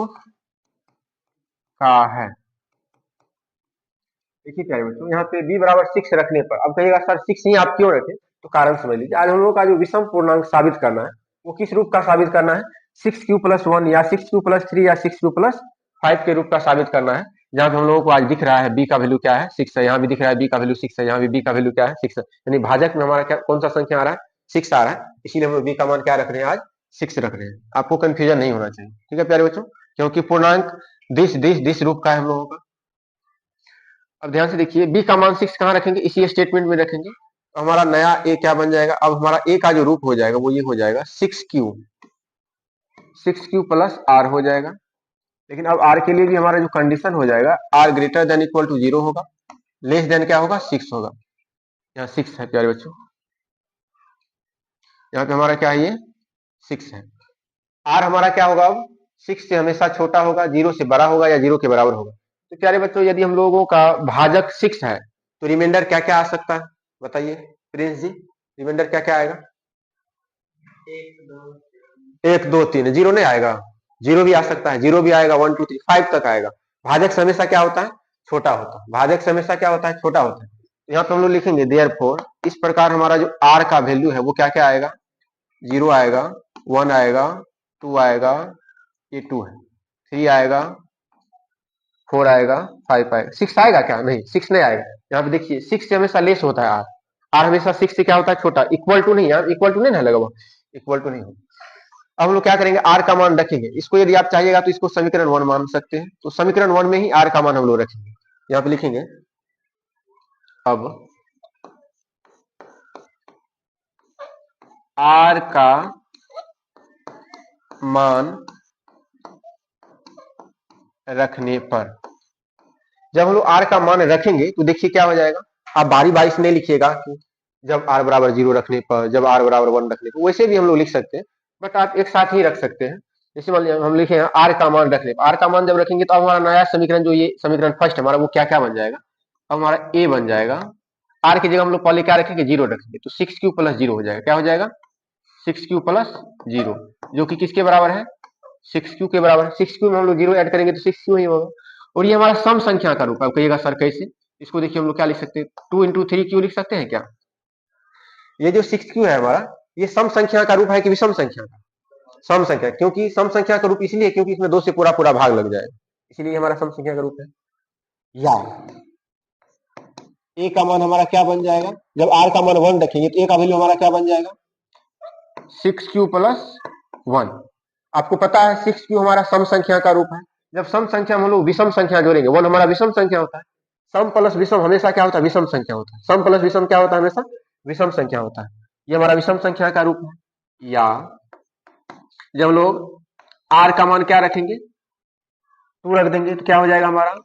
का है। देखिए प्यारे बच्चों, यहाँ पे b बराबर 6 रखने पर, अब कहिएगा सर 6 ही आप क्यों रखे, तो कारण समझ लीजिए। आज हम लोगों का जो विषम पूर्णांक साबित करना है वो किस रूप का साबित करना है, 6q+1 या 6q+3 या 6q+5 के रूप का साबित करना है। जहां पे हम लोगों को आज दिख रहा है b का वैल्यू क्या है, 6 है, यहाँ भी दिख रहा है b का वैल्यू 6 है, यहाँ भी b का वैल्यू क्या है, 6 है, यानी भाजक में हमारा क्या कौन सा संख्या आ रहा है, 6 आ रहा है, इसीलिए हम लोग b का मान क्या रख रहे हैं आज, 6 रख रहे हैं। आपको कंफ्यूजन नहीं होना चाहिए, ठीक है प्यारे बच्चों, क्योंकि पूर्णांक दिस रूप का है हम लोगों का। अब ध्यान से देखिए, बी का मान 6 कहाँ रखेंगे, इसी स्टेटमेंट में रखेंगे, तो हमारा नया ए क्या बन जाएगा, अब हमारा ए का जो रूप हो जाएगा वो ये हो जाएगा 6q+r हो जाएगा। लेकिन अब r के लिए भी हमारा जो कंडीशन हो जाएगा, r greater than equal to 0 होगा, लेस देन क्या होगा, 6 होगा। यहाँ 6 है प्यारे बच्चों, यहाँ पे हमारा क्या है, ये 6 है। r हमारा क्या होगा, अब 6 से हमेशा छोटा होगा, 0 से बड़ा होगा या 0 के बराबर होगा। तो प्यारे बच्चों, यदि हम लोगों का भाजक 6 है तो रिमाइंडर क्या क्या आ सकता है, बताइए प्रिंस जी, रिमाइंडर क्या क्या आएगा, 1 2 3, 0 नहीं आएगा, 0 भी आ सकता है, 0 भी आएगा, 1 2 3 5 तक आएगा। भाजक से हमेशा क्या होता है, छोटा होता है, भाजक से हमेशा क्या होता है, छोटा होता है। तो यहाँ पे हम लोग लिखेंगे देयरफॉर, इस प्रकार हमारा जो r का वैल्यू है वो क्या क्या आएगा, 0 आएगा, 1 आएगा, 2 आएगा, ये 2 है, 3 आएगा, 4 आएगा, 5 आएगा, 6 आएगा क्या, नहीं 6 नहीं आएगा। यहाँ पे देखिए 6 से हमेशा लेस होता है r हमेशा 6 से क्या होता है, छोटा, इक्वल टू नहीं, यहाँ इक्वल टू नहीं ना लगा हुआ, इक्वल टू नहीं हो। अब हम लोग क्या करेंगे, r का मान रखेंगे, इसको यदि आप चाहिएगा तो इसको समीकरण 1 मान सकते हैं, तो समीकरण 1 में ही r का मान हम लोग रखेंगे, यहाँ पे लिखेंगे अब r का मान रखने पर, जब हम लोग r का मान रखेंगे तो देखिए क्या हो जाएगा, आप बारी बारी से नहीं लिखिएगा कि जब r बराबर 0 रखने पर, जब r बराबर 1 रखने पर, वैसे भी हम लोग लिख सकते हैं, बट आप एक साथ ही रख सकते हैं। जैसे मान लीजिए हम लिखे हैं r का मान रखने पर, r का मान जब रखेंगे तो अब हमारा नया समीकरण, जो ये समीकरण फर्स्ट हमारा, वो क्या क्या बन जाएगा, अब हमारा a बन जाएगा, r की जगह हम लोग पहले क्या रखेंगे, 0 रखेंगे, तो 6q+0 हो जाएगा, क्या हो जाएगा, 6q+0, जो कि किसके बराबर है, 6q के बराबर है। 6q में हम लोग 0 ऐड करेंगे तो 6q ही होगा, और ये हमारा सम संख्या का रूप है। अब कहिएगा सर कैसे, इसको देखिए हम लोग क्या लिख सकते हैं, 2 × 3q लिख सकते हैं क्या, ये जो 6q है हमारा, ये सम संख्या का रूप है कि विषम संख्या का, सम संख्या, क्योंकि सम संख्या का रूप इसलिए क्योंकि इसमें 2 से पूरा पूरा भाग लग जाएगा, इसलिए हमारा सम संख्या का रूप है। या a का मान हमारा क्या बन जाएगा, जब r का मान 1 रखेंगे तो a का वैल्यू हमारा क्या बन जाएगा, 6q+1। आपको पता है 6q हमारा सम संख्या का रूप है, जब सम संख्या में हम लोग विषम संख्या जोड़ेंगे, 1 हमारा विषम संख्या होता है, सम प्लस विषम हमेशा क्या होता है, विषम संख्या होता है, सम प्लस विषम क्या होता है, हमेशा विषम संख्या होता है, ये हमारा विषम संख्या का रूप है। या जब लोग r का मान क्या रखेंगे, 2 रख देंगे, तो क्या हो जाएगा हमारा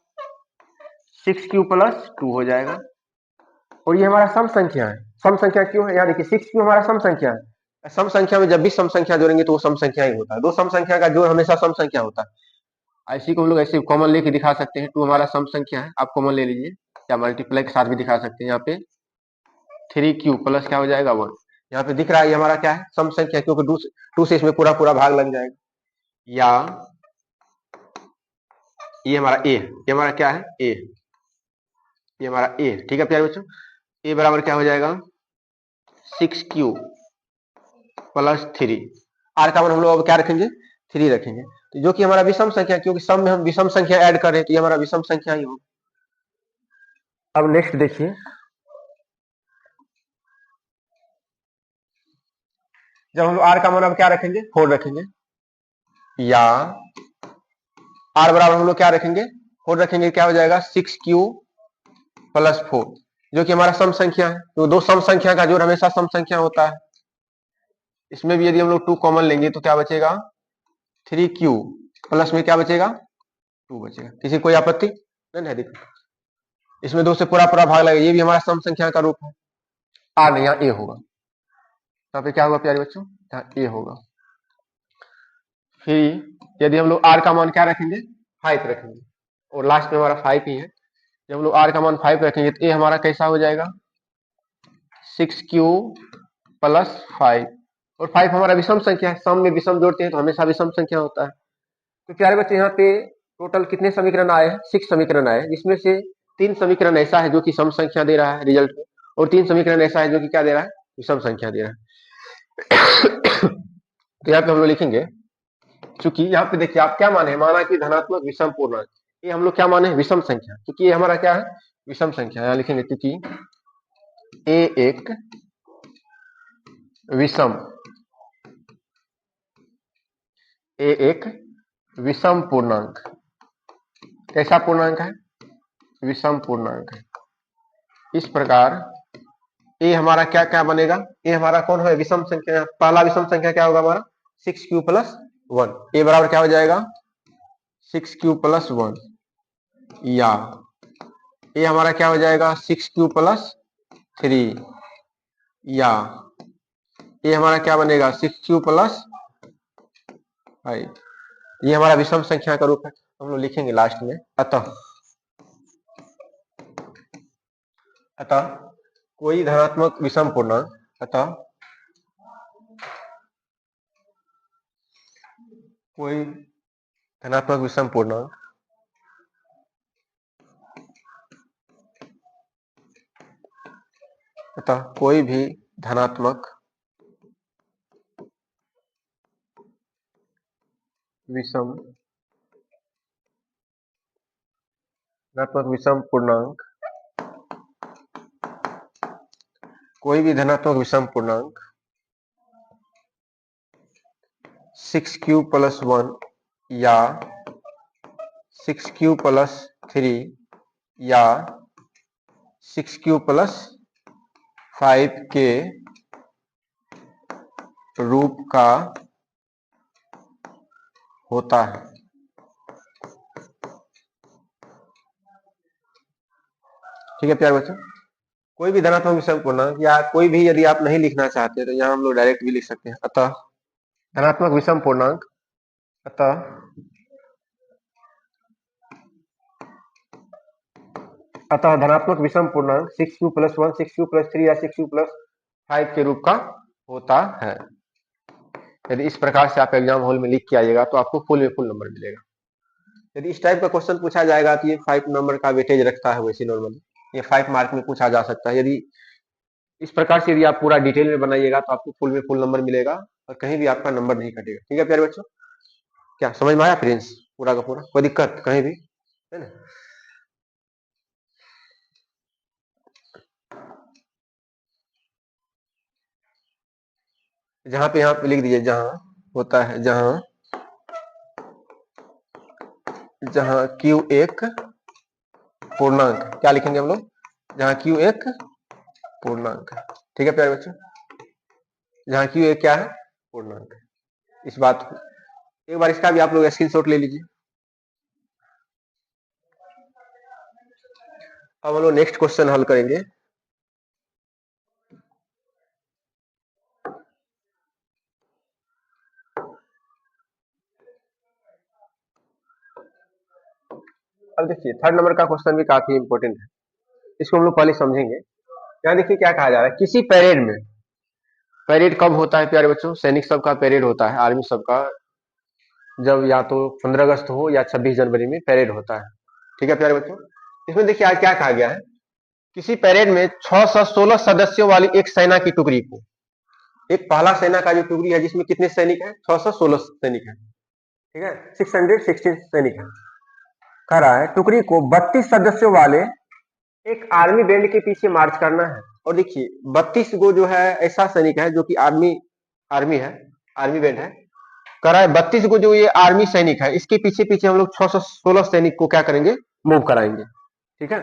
6q+2 हो जाएगा, और ये हमारा सम संख्या है। सम संख्या क्यों है, यहाँ देखिए 6q हमारा सम संख्या है, सम संख्या में जब भी सम संख्या जोड़ेंगे तो वो सम संख्या ही होता है, दो सम संख्या का जोड़ हमेशा सम संख्या होता है। ऐसी को हम लोग ऐसे कॉमन लेके दिखा सकते हैं, 2 हमारा सम संख्या है, आप कॉमन ले लीजिए, या मल्टीप्लाई के साथ भी दिखा सकते हैं, यहाँ पे 3q प्लस क्या हो जाएगा 1, यहाँ पे दिख रहा है ये हमारा क्या है, सम संख्या, क्योंकि 2 से इसमें पूरा पूरा भाग लग जाएगा। या ये हमारा a, ये हमारा क्या है a, ये हमारा a, ठीक है प्यारे बच्चों, a बराबर क्या हो जाएगा 6q+3, r का मान हम लोग अब क्या रखेंगे, 3 रखेंगे, तो जो कि हमारा विषम संख्या, क्योंकि सम में हम विषम संख्या ऐड कर रहे हैं तो ये हमारा विषम संख्या ही होगा। अब नेक्स्ट देखिए, जब हम लोग आर का मान अब क्या रखेंगे 4 रखेंगे, या आर बराबर हम लोग क्या रखेंगे 4 रखेंगे, क्या हो जाएगा 6q प्लस 4, जो कि हमारा सम संख्या है। तो दो सम संख्या का जोड़ हमेशा सम संख्या होता है। इसमें भी यदि हम लोग 2 कॉमन लेंगे तो क्या बचेगा 3q प्लस में क्या बचेगा 2 बचेगा। किसी कोई आपत्ति नहीं है? देखो इसमें 2 से पूरा पूरा भाग लगेगा, ये भी हमारा सम संख्या का रूप है। आर नहीं, यहाँ ए होगा, यहाँ पे क्या होगा प्यारे बच्चों, यहाँ ए होगा। फिर यदि हम लोग आर का मान क्या रखेंगे 5 रखेंगे, और लास्ट में हमारा 5 ही है। जब हम लोग आर का मान 5 रखेंगे तो ए हमारा कैसा हो जाएगा 6q प्लस 5, और 5 हमारा विषम संख्या है, सम में विषम जोड़ते हैं तो हमेशा विषम संख्या होता है। तो प्यारे बच्चे यहाँ पे टोटल कितने समीकरण आए हैं 6 समीकरण आए, जिसमें से 3 समीकरण ऐसा है जो कि सम संख्या दे रहा है रिजल्ट में, और 3 समीकरण ऐसा है जो कि क्या दे रहा है विषम संख्या दे रहा है। तो यहाँ पे हम लोग लिखेंगे, चूंकि यहाँ पे देखिए आप क्या माने, माना कि धनात्मक विषम पूर्णांक, ये हम लोग क्या माने विषम संख्या, क्योंकि ये हमारा क्या है विषम संख्या। यहाँ लिखेंगे क्योंकि ए एक विषम, ए एक विषम पूर्णांक, कैसा पूर्णांक है विषम पूर्णांक है। इस प्रकार ए हमारा क्या क्या बनेगा, ए हमारा कौन है विषम संख्या, पहला विषम संख्या क्या होगा हमारा 6q प्लस 1, ए बराबर क्या हो जाएगा 6q प्लस 1, या ए हमारा क्या हो जाएगा 6q प्लस 3, या ये हमारा क्या बनेगा 6q प्लस 5। ये हमारा विषम संख्या का रूप है, हम लोग लिखेंगे लास्ट में। अतः कोई धनात्मक विषम पूर्णांक, अतः कोई धनात्मक विषम पूर्णांक अतः कोई भी धनात्मक विषम पूर्णांक, कोई भी धनात्मक विषम पूर्णांक 6q प्लस 1 या 6q प्लस 3 या 6q प्लस 5 के रूप का होता है। ठीक है प्यारे बच्चों, कोई भी धनात्मक विषम पूर्णांक, या कोई भी यदि आप नहीं लिखना चाहते तो यहाँ हम लोग डायरेक्ट भी लिख सकते हैं। अतः धनात्मक विषम पूर्णांक, अतः धनात्मक विषम पूर्णांक 6q प्लस 1, 6q प्लस 3 या 6q प्लस 5 के रूप का होता है। यदि इस प्रकार से आप एग्जाम हॉल में लिख के आइएगा तो आपको फुल में फुल नंबर मिलेगा। यदि इस टाइप का क्वेश्चन पूछा जाएगा तो ये 5 नंबर का वेटेज रखता है, वैसे नॉर्मली ये 5 मार्क में पूछा जा सकता है। यदि इस प्रकार से यदि आप पूरा डिटेल में बनाइएगा तो आपको फुल में फुल नंबर मिलेगा और कहीं भी आपका नंबर नहीं कटेगा। ठीक है प्यारे बच्चों, क्या समझ में आया फ्रेंड्स पूरा का पूरा, कोई दिक्कत कहीं भी है ना। जहां पे यहाँ पे लिख दीजिए, जहां होता है, जहां q एक पूर्णांक, क्या लिखेंगे हम लोग, जहां q एक पूर्णांक है। ठीक है प्यारे बच्चों, जहां q एक क्या है पूर्णांक है। इस बात को एक बार इसका भी आप लोग स्क्रीनशॉट ले लीजिए। अब हम लोग नेक्स्ट क्वेश्चन हल करेंगे। अब देखिए थर्ड नंबर का क्वेश्चन भी काफी इंपॉर्टेंट है, इसको हम लोग पहले समझेंगे। यहाँ देखिए क्या कहा जा रहा है, किसी परेड में, परेड कब होता है प्यारे बच्चों, सैनिक सबका परेड होता है, आर्मी सबका, जब या तो 15 अगस्त हो या 26 जनवरी में परेड होता है। ठीक है प्यारे बच्चों, इसमें देखिए आज क्या कहा गया है, किसी परेड में 616 सदस्यों वाली एक सेना की टुकड़ी को, एक पहला सेना का जो टुकड़ी है जिसमें कितने सैनिक है 616 सैनिक है, ठीक है 616 सैनिक है, कह रहा है टुकड़ी को 32 सदस्यों वाले एक आर्मी बैंड के पीछे मार्च करना है। और देखिए 32 गो जो है ऐसा सैनिक है जो कि आर्मी आर्मी है, आर्मी बैंड है, कह रहा है 32 को जो ये आर्मी सैनिक है इसके पीछे पीछे हम लोग 616 सैनिक को क्या करेंगे, मूव कराएंगे। ठीक है,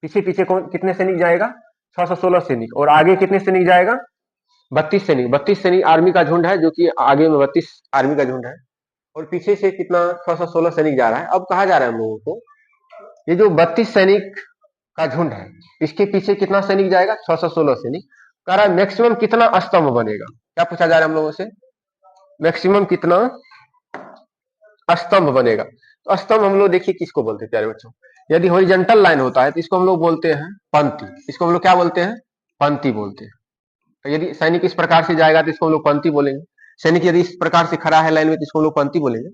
पीछे पीछे कौन कितने सैनिक जाएगा, 616 सैनिक, और आगे कितने सैनिक जाएगा, 32 सैनिक। 32 सैनिक आर्मी का झुंड है, जो कि आगे में 32 आर्मी का झुंड है, और पीछे से कितना 616 सैनिक जा रहा है। अब कहा जा रहा है हम लोगों को, ये जो 32 सैनिक का झुंड है इसके पीछे कितना सैनिक जाएगा, 616 सैनिक। कह रहा है मैक्सिमम कितना स्तंभ बनेगा, क्या पूछा जा रहा है हम लोगों से, मैक्सिमम कितना स्तंभ बनेगा। तो स्तंभ हम लोग देखिए किसको बोलते हैं प्यारे बच्चों, यदि हॉरिजॉन्टल लाइन होता है तो इसको हम लोग बोलते हैं पंक्ति, इसको हम लोग क्या बोलते हैं, पंक्ति बोलते हैं। तो यदि सैनिक इस प्रकार से जाएगा तो इसको हम लोग पंक्ति बोलेंगे, सैनिक यदि इस प्रकार से खड़ा है लाइन में तो इसको हम लोग पंक्ति बोलेंगे।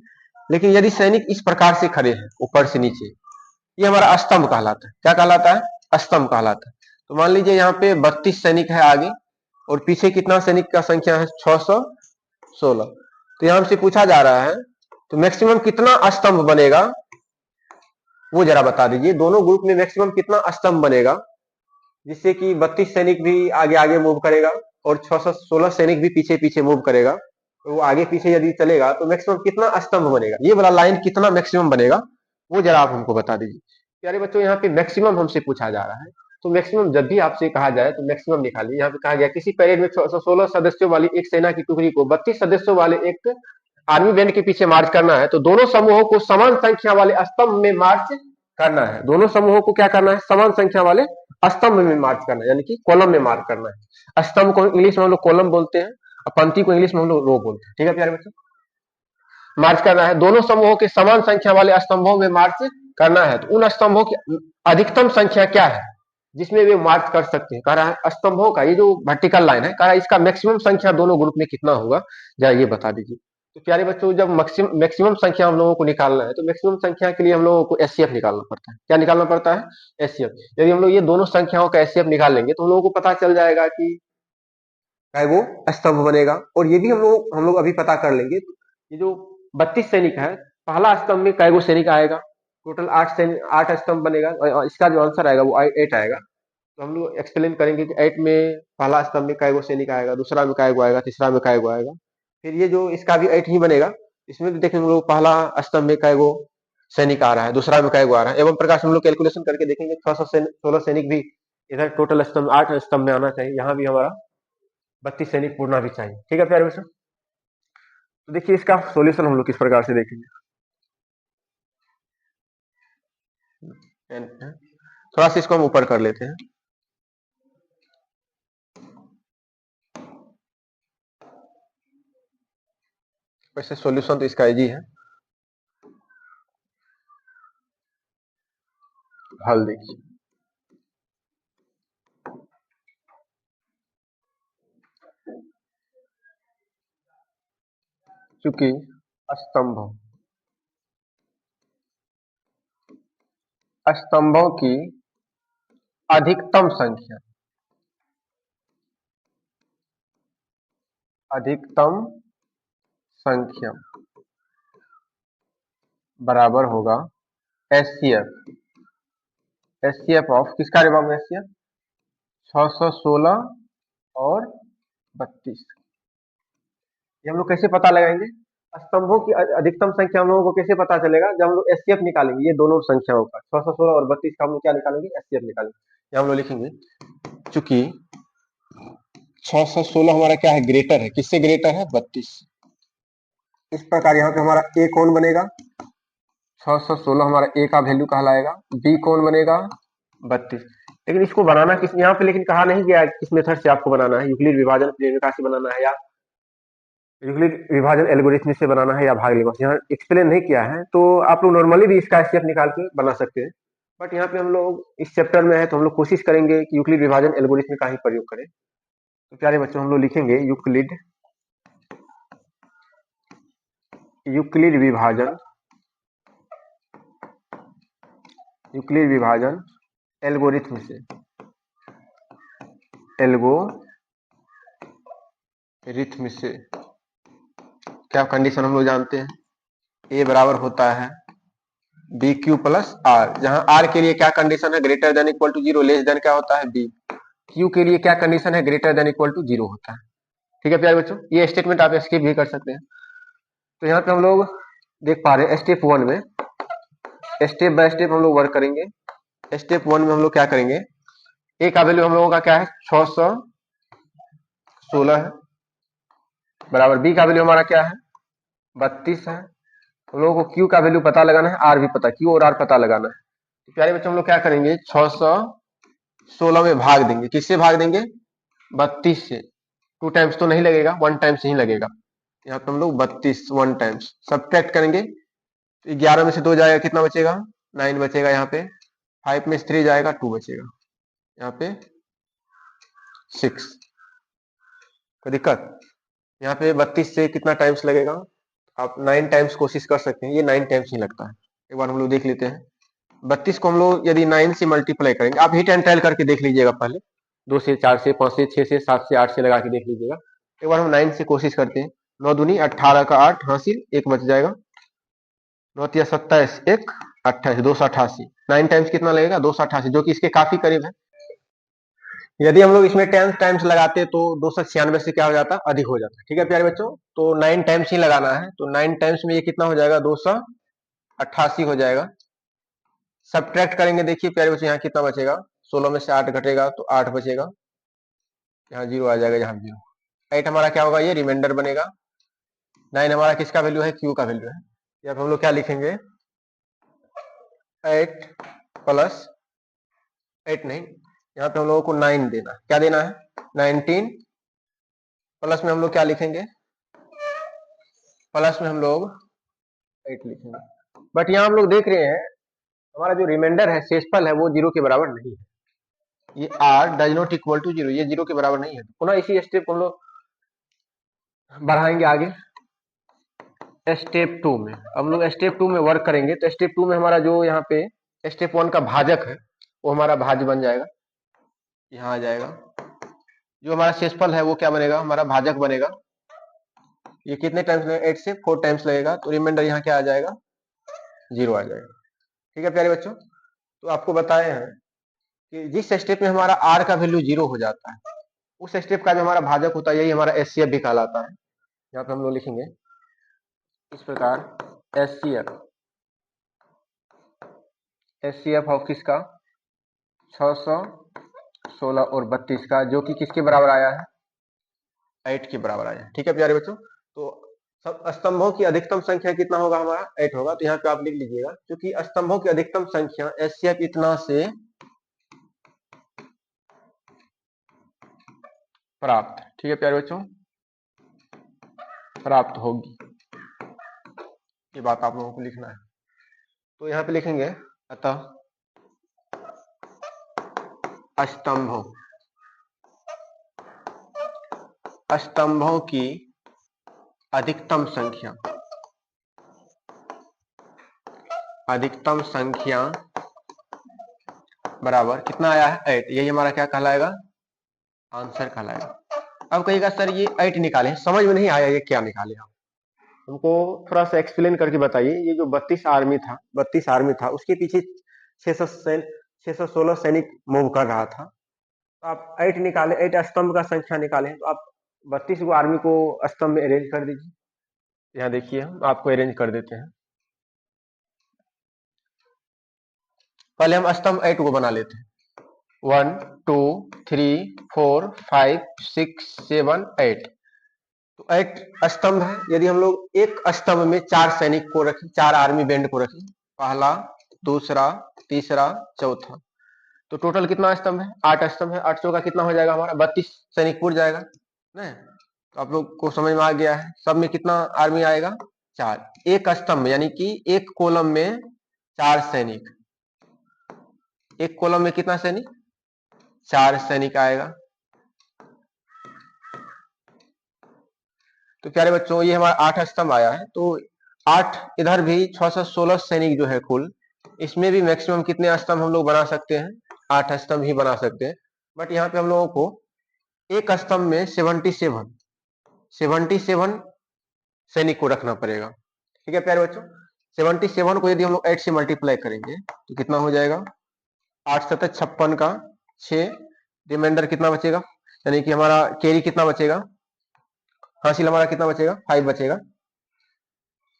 लेकिन यदि सैनिक इस प्रकार से खड़े हैं ऊपर से नीचे, ये हमारा स्तंभ कहलाता है। क्या कहलाता है, स्तंभ कहलाता है। तो मान लीजिए यहाँ पे 32 सैनिक है आगे, और पीछे कितना सैनिक का संख्या है, 616। तो यहां से पूछा जा रहा है तो मैक्सिमम कितना स्तंभ बनेगा, वो जरा बता दीजिए। दोनों ग्रुप में मैक्सिमम कितना स्तंभ बनेगा, जिससे कि 32 सैनिक भी आगे आगे मूव करेगा और 616 सैनिक भी पीछे पीछे मूव करेगा। तो वो आगे पीछे यदि चलेगा तो मैक्सिमम कितना स्तंभ बनेगा, ये वाला लाइन कितना मैक्सिमम बनेगा, वो जरा आप हमको बता दीजिए। प्यारे बच्चों यहाँ पे मैक्सिमम हमसे पूछा जा रहा है, तो मैक्सिमम जब भी आपसे कहा जाए तो मैक्सिमम निकालिए। यहाँ पे कहा गया किसी परेड में 616 सदस्यों वाली एक सेना की टुकड़ी को 32 सदस्यों वाले एक आर्मी बैंड के पीछे मार्च करना है, तो दोनों समूहों को समान संख्या वाले स्तंभ में मार्च करना है। दोनों समूहों को क्या करना है, समान संख्या वाले स्तंभ में मार्च करना है, यानी कि कॉलम में मार्च करना है। स्तंभ को इंग्लिश में हम लोग कॉलम बोलते हैं, और पंक्ति को इंग्लिश में हम लोग रो बोलते हैं। ठीक है प्यारे बच्चों, मार्च करना है, दोनों समूहों के समान संख्या वाले स्तंभों में मार्च करना है। तो उन स्तंभों की अधिकतम संख्या क्या है जिसमें वे मार्च कर सकते हैं। कह रहा है स्तंभों का, ये जो वर्टिकल लाइन है, कह रहा है इसका मैक्सिमम संख्या दोनों ग्रुप में कितना होगा, जरा ये बता दीजिए। तो प्यारे बच्चों, जब मैक्सिमम संख्या हम लोगों को निकालना है तो मैक्सिमम संख्या के लिए हम लोगों को एचसीएफ निकालना पड़ता है। क्या निकालना पड़ता है, एचसीएफ। यदि हम लोग ये दोनों संख्याओं का एचसीएफ निकाल लेंगे तो हम लोगों को पता चल जाएगा कि वो स्तंभ बनेगा। और ये भी हम लोग अभी पता कर लेंगे, ये जो 32 सैनिक है, पहला स्तंभ में कैगो सैनिक आएगा, टोटल 8 स्तंभ बनेगा, और इसका जो आंसर आएगा वो 8 आएगा। तो हम लोग एक्सप्लेन करेंगे कि 8 में पहला स्तंभ में कैगो सैनिक आएगा, दूसरा में कैगो आएगा, तीसरा में कैगो आएगा, फिर ये जो इसका भी 8 ही बनेगा। इसमें भी देखेंगे हम लोग पहला स्तंभ में कैगो सैनिक आ रहा है, दूसरा में कैगो आ रहा है। एवं प्रकार से हम लोग कैलकुलेशन करके देखेंगे 616 सैनिक भी इधर टोटल स्तंभ 8 स्तंभ में आना चाहिए, यहाँ भी हमारा 32 सैनिक पूर्णा भी चाहिए। ठीक है प्यारे बच्चों, तो देखिए इसका सॉल्यूशन हम लोग किस प्रकार से देखेंगे। थोड़ा सा इसको हम ऊपर कर लेते हैं। वैसे सॉल्यूशन तो इसका इजी है, हल देखिए। चूंकि स्तंभों की अधिकतम संख्या बराबर होगा एचसीएफ। एचसीएफ ऑफ किसका रे बाबू, एचसीएफ 616 और 32। ये हम लोग कैसे पता लगाएंगे, स्तंभों की अधिकतम संख्या हम लोगों को कैसे पता चलेगा, जब हम लोग एचसीएफ निकालेंगे ये दोनों संख्याओं का, 616 और 32 का हम लोग क्या निकालेंगे, एचसीएफ निकालेंगे। ये हम लोग लिखेंगे चूंकि 616 हमारा क्या है, ग्रेटर है, किससे ग्रेटर है, 32। इस प्रकार यहाँ पे हमारा ए कौन बनेगा, 616 हमारा ए का वैल्यू कहलाएगा, बी कौन बनेगा, 32। लेकिन इसको बनाना किस, यहाँ पे लेकिन कहा नहीं गया किस मेथड से आपको बनाना है, यूक्लिड विभाजन प्रेरणिका से बनाना है, या यूक्लिड विभाजन एल्गोरिथम से बनाना है, या भाग लेगा, यहाँ एक्सप्लेन नहीं किया है। तो आप लोग नॉर्मली भी इसका एचसीएफ निकाल के बना सकते हैं, बट यहाँ पे हम लोग इस चैप्टर में है तो हम लोग कोशिश करेंगे कि यूक्लिड विभाजन एल्गोरिथम का ही प्रयोग करें। तो प्यारे बच्चों, हम लोग लिखेंगे यूक्लिड विभाजन एल्गोरिथम से, क्या कंडीशन हम लोग जानते हैं, ए बराबर होता है बी क्यू प्लस आर, जहां आर के लिए क्या कंडीशन है, greater than equal to 0, less than क्या होता है बी। क्यू के लिए क्या कंडीशन है, ग्रेटर देन इक्वल टू 0 होता है। ठीक है प्यारे बच्चों, ये स्टेटमेंट आप स्किप भी कर सकते हैं। तो यहाँ पे हम लोग देख पा रहे हैं स्टेप 1 में स्टेप बाय स्टेप हम लोग वर्क करेंगे। स्टेप 1 में हम लोग क्या करेंगे, ए का वैल्यू हम लोगों का क्या है 616 है, बराबर बी का वैल्यू हमारा क्या है 32 है। हम लोगों को क्यू का वैल्यू पता लगाना है, आर भी पता, क्यू और आर पता लगाना है। तो प्यारे बच्चों हम लोग क्या करेंगे 616 में भाग देंगे, किससे भाग देंगे 32 से। 2 टाइम्स तो नहीं लगेगा, 1 टाइम्स ही लगेगा। यहाँ पे हम लोग 32 1 टाइम्स सब्ट्रैक्ट करेंगे, तो 11 में से 2 जाएगा कितना बचेगा 9 बचेगा। यहाँ पे 5 में से 3 जाएगा 2 बचेगा, यहाँ पे 6। कोई दिक्कत, यहाँ पे 32 से कितना टाइम्स लगेगा, आप 9 टाइम्स कोशिश कर सकते हैं, ये 9 टाइम्स ही लगता है। एक बार हम लोग देख लेते हैं 32 को हम लोग यदि 9 से मल्टीप्लाई करेंगे, आप हिट एंड ट्रायल करके देख लीजिएगा पहले, 2 से 4 से 5 से 6 से 7 से 8 से लगा के देख लीजिएगा। एक बार हम 9 से कोशिश करते हैं, 9 दूनी 18 का 8 हासिल 1 बच जाएगा, 9 तिया 27 1 28 288। 9 टाइम्स कितना लगेगा 288, जो कि इसके काफी करीब है। यदि हम लोग इसमें 10 टाइम्स लगाते तो 296 से क्या हो जाता अधिक हो जाता। ठीक है प्यारे बच्चों, तो 9 टाइम्स ही लगाना है, तो 9 टाइम्स में ये कितना हो जाएगा 288 हो जाएगा। सब्ट्रैक्ट करेंगे, देखिए प्यारे बच्चों यहाँ कितना बचेगा, 16 में से 8 घटेगा तो 8 बचेगा, यहाँ 0 आ जाएगा, यहाँ 0। 8 हमारा क्या होगा, ये रिमाइंडर बनेगा। 9 हमारा किसका वैल्यू है, क्यू का वैल्यू है। या हम लोग क्या लिखेंगे 8 प्लस 8 नहीं, यहाँ पे हम लोगों को 9 देना है, क्या देना है 19 प्लस में हम लोग क्या लिखेंगे, प्लस में हम लोग 8 लिखेंगे। बट यहाँ हम लोग देख रहे हैं हमारा जो रिमाइंडर है शेषफल है वो 0 के बराबर नहीं है, ये r does not equal to 0, ये 0 के बराबर नहीं है। पुनः इसी स्टेप को हम लोग बढ़ाएंगे आगे स्टेप 2 में। हम लोग स्टेप 2 में वर्क करेंगे, तो स्टेप 2 में हमारा जो यहाँ पे स्टेप 1 का भाजक है वो हमारा भाज्य बन जाएगा, यहाँ आ जाएगा। जो हमारा शेषफल है वो क्या बनेगा, हमारा भाजक बनेगा। ये कितने टाइम्स लगेगा 8 से 4 टाइम्स लगेगा, तो रिमाइंडर यहाँ क्या आ जाएगा 0 आ जाएगा। ठीक है प्यारे बच्चों, तो आपको बताए हैं कि जिस स्टेप में हमारा r का वैल्यू 0 हो जाता है उस स्टेप का जो हमारा भाजक होता है यही हमारा एचसीएफ भी कहलाता है। यहाँ पे हम लोग लिखेंगे इस प्रकार एचसीएफ ऑफ किसका 616 और 32 का, जो कि किसके बराबर आया है 8 के बराबर आया है। ठीक है प्यारे बच्चों, तो सब स्तंभों की अधिकतम संख्या कितना होगा, हमारा 8 होगा। तो यहाँ पे आप लिख लीजिएगा क्योंकि स्तंभों की अधिकतम संख्या एचसीएफ इतना से प्राप्त, ठीक है प्यारे बच्चों, प्राप्त होगी, ये बात आप लोगों को लिखना है। तो यहाँ पे लिखेंगे अतः स्तंभों की अधिकतम संख्या बराबर कितना आया है 8, यही हमारा क्या कहलाएगा आंसर कहलाएगा। अब कहिएगा सर ये 8 निकाले, समझ में नहीं आया ये क्या निकाले, आप हमको थोड़ा सा एक्सप्लेन करके बताइए। ये जो 32 आर्मी था उसके पीछे 616 सैनिक मूव कर रहा था, तो आप 8 निकाले, 8 स्तंभ का संख्या निकाले, तो आप 32 को आर्मी को स्तंभ में अरेंज कर दीजिए। यहाँ देखिए हम आपको अरेंज कर देते हैं, पहले हम स्तंभ 8 को बना लेते हैं। 1 2 3 4 5 6 7 8, तो 8 स्तंभ है। यदि हम लोग एक स्तंभ में 4 सैनिक को रखें, 4 आर्मी बैंड को रखें, पहला दूसरा तीसरा चौथा, तो टोटल कितना स्तंभ है 8 स्तंभ है। 800 का कितना हो जाएगा हमारा 32 सैनिक पुर जाएगा ना। तो आप लोग को समझ में आ गया है, सब में कितना आर्मी आएगा 4, एक स्तंभ यानी कि एक कॉलम में 4 सैनिक, एक कॉलम में कितना सैनिक 4 सैनिक आएगा। तो प्यारे बच्चों ये हमारा 8 स्तंभ आया है, तो 8 इधर भी 616 सैनिक जो है कुल, इसमें भी मैक्सिमम कितने स्तंभ हम लोग बना सकते हैं 8 स्तंभ ही बना सकते हैं। बट यहाँ पे हम लोगों को एक स्तंभ में 77 सैनिक को रखना पड़ेगा। ठीक है प्यारे बच्चों, 77 को यदि हम लोग 8 से मल्टीप्लाई करेंगे तो कितना हो जाएगा 8 सतत 56 का 6, रिमाइंडर कितना बचेगा, यानी कि हमारा कैरी कितना बचेगा हासिल हमारा कितना बचेगा, 5 बचेगा।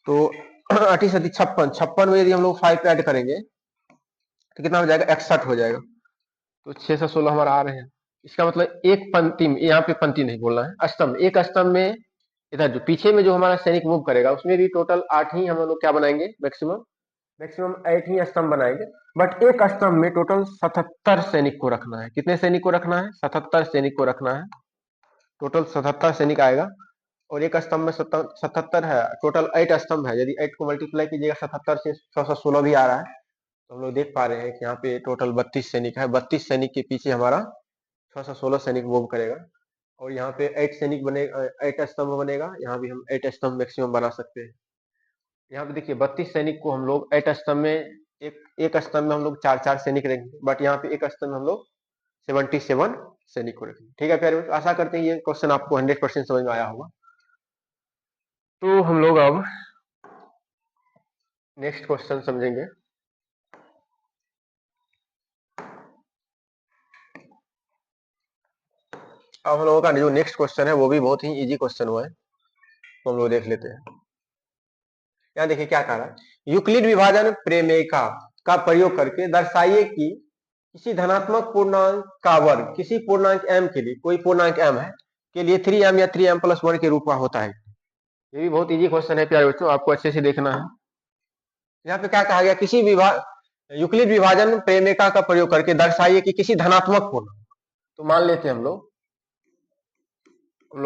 तो 38 36 56, 56 में यदि हम लोग 5 ऐड करेंगे तो कितना हो जाएगा, 61 हो जाएगा। तो 6 से 16 हमारा आ रहे हैं। इसका मतलब एक पंक्ति में, यहाँ पे पंक्ति नहीं बोलना है, स्तंभ, एक स्तंभ में इधर जो पीछे में जो हमारा सैनिक मूव करेगा उसमें भी टोटल 8 ही हम लोग क्या बनाएंगे, मैक्सिमम मैक्सिमम 8 ही स्तंभ बनाएंगे। बट एक स्तंभ में टोटल 77 सैनिक को रखना है। कितने सैनिक को रखना है, 77 सैनिक को रखना है। टोटल 77 सैनिक आएगा। और एक स्तंभ में 77 है, टोटल 8 स्तंभ है। यदि 8 को मल्टीप्लाई कीजिएगा 77 से, 616 भी आ रहा है। तो हम लोग देख पा रहे हैं कि यहाँ पे टोटल 32 सैनिक है। 32 सैनिक के पीछे हमारा 616 सैनिक मूव करेगा। और यहाँ पे 8 सैनिक बनेगा, 8 स्तंभ बनेगा। यहाँ भी हम 8 स्तंभ मैक्सिमम बना सकते हैं। यहाँ पे देखिए 32 सैनिक को हम लोग 8 स्तंभ में, एक स्तंभ में हम लोग 4 सैनिक रखेंगे। बट यहाँ पे एक स्तंभ में हम लोग 77 सैनिक को रखेंगे। ठीक है प्यारे, आशा करते हैं ये क्वेश्चन आपको 100% समझ में आया होगा। तो हम लोग अब नेक्स्ट क्वेश्चन समझेंगे। अब हम लोगों का जो नेक्स्ट क्वेश्चन है वो भी बहुत ही इजी क्वेश्चन हुआ है, तो हम लोग देख लेते हैं। यहाँ देखिए क्या कह रहा है, यूक्लिड विभाजन प्रमेयिका का प्रयोग करके दर्शाइए कि किसी धनात्मक पूर्णांक का वर्ग किसी पूर्णांक m के लिए, कोई पूर्णांक m है, के लिए 3m या 3m + 1 के रूप का होता है। ये भी बहुत इजी क्वेश्चन है प्यारे बच्चों, आपको अच्छे से देखना है। यहाँ पे क्या कहा गया, किसी यूक्लिड विभाजन प्रमेयिका का प्रयोग करके दर्शाइए कि किसी धनात्मक पूर्णांक, तो मान लेते हैं हम लोग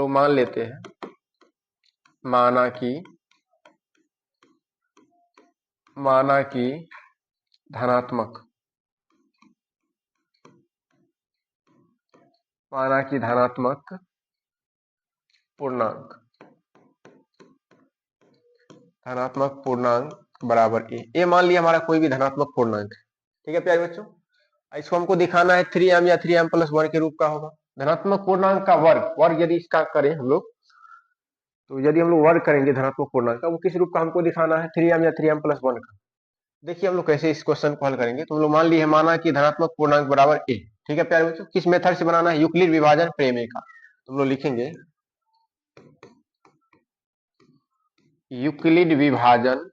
मान लेते हैं, माना कि धनात्मक पूर्णांक बराबर ए मान लिया हमारा कोई भी धनात्मक पूर्णांक। ठीक है प्यारे बच्चों, इसको हमको दिखाना है 3m या 3m + 1 के रूप का होगा। धनात्मक पूर्णांक का वर्ग यदि इसका करें हम लोग, तो यदि हम लोग वर्ग करेंगे धनात्मक पूर्णांक का, वो किस रूप का हमको दिखाना है, 3m या 3m + 1 का। देखिए हम लोग कैसे इस क्वेश्चन को हल करेंगे। तो हम लोग मान लिए माना कि धनात्मक पूर्णांक बराबर ए। ठीक है प्यारे बच्चों, किस मेथड से बनाना है, यूक्लिड विभाजन प्रमेय का। तो हम लोग लिखेंगे यूक्लिड विभाजन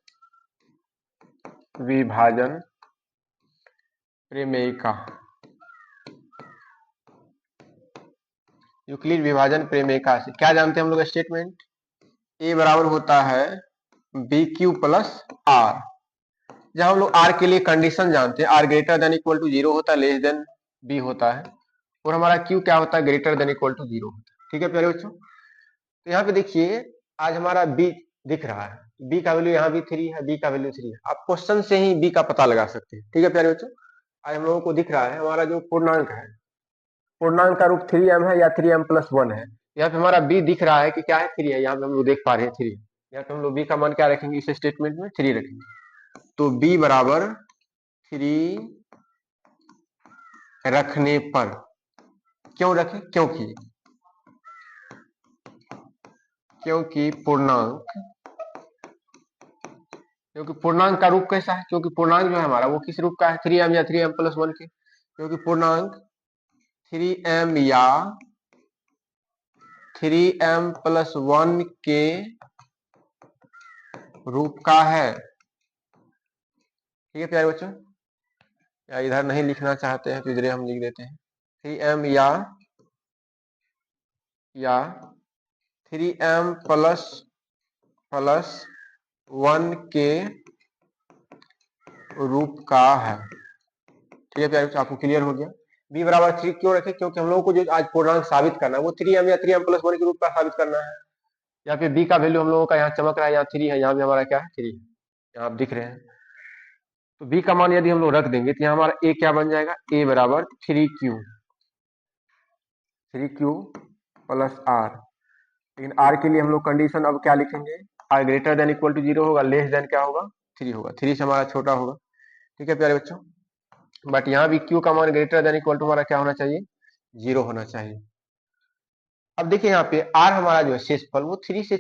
प्रमेयिका। यूक्लिड विभाजन प्रमेयिका से क्या जानते हैं हम लोग, स्टेटमेंट ए बराबर होता है BQ + R। जहां हम लोग R के लिए कंडीशन जानते हैं, R greater than equal to 0 होता है, लेस देन B होता है, और हमारा Q क्या होता है, ग्रेटर देन इक्वल टू 0 होता है। ठीक है प्यारे बच्चों, तो यहाँ पे देखिए आज हमारा B दिख रहा है, B का वैल्यू यहाँ भी 3 है, B का वैल्यू 3 है। आप क्वेश्चन से ही B का पता लगा सकते हैं। ठीक है प्यारे बच्चों, आज हम लोगों को दिख रहा है हमारा जो पूर्णांक है, पूर्णांक का रूप 3m है या 3m + 1 है। यहाँ पे हमारा B दिख रहा है कि क्या है, 3 है। यहाँ पे हम लोग देख पा रहे हैं 3। यहाँ पे हम लोग B का मान क्या रखेंगे, इस स्टेटमेंट में 3 रखेंगे। तो B बराबर 3 रखने पर, क्यों रखें, क्योंकि पूर्णांक का रूप कैसा है, क्योंकि पूर्णांक जो है हमारा वो किस रूप का है, 3m या 3m + 1 के। क्योंकि पूर्णांक 3m या 3m + 1 के रूप का है। ठीक है प्यारे बच्चों, या इधर नहीं लिखना चाहते हैं तो इधर हम लिख देते हैं 3m या 3m + 1 के रूप का है। ठीक है प्यारे बच्चों, आपको क्लियर हो गया। b बराबर 3 क्यों रखे, क्योंकि हम लोगों को जो आज पूर्णांक साबित करना है वो 3m या 3m + 1 के रूप का साबित करना है। यहाँ पे b का वैल्यू हम लोगों का यहाँ चमक रहा है, यहाँ 3 है, यहाँ भी हमारा क्या है 3 है, यहाँ आप दिख रहे हैं। तो b का मान यदि हम लोग रख देंगे तो यहाँ हमारा a क्या बन जाएगा, a बराबर 3q + r। लेकिन r के लिए हम लोग कंडीशन अब क्या लिखेंगे, r greater than equal to 0 होगा, लेस देन क्या होगा, 3 होगा, 3 से हमारा छोटा होगा। ठीक है प्यारे बच्चों, बट यहाँ भी q का मान ग्रेटर देन इक्वल टू हमारा क्या होना चाहिए, 0 होना चाहिए। अब देखिए यहाँ पे r हमारा जो है शेषफल वो 3 से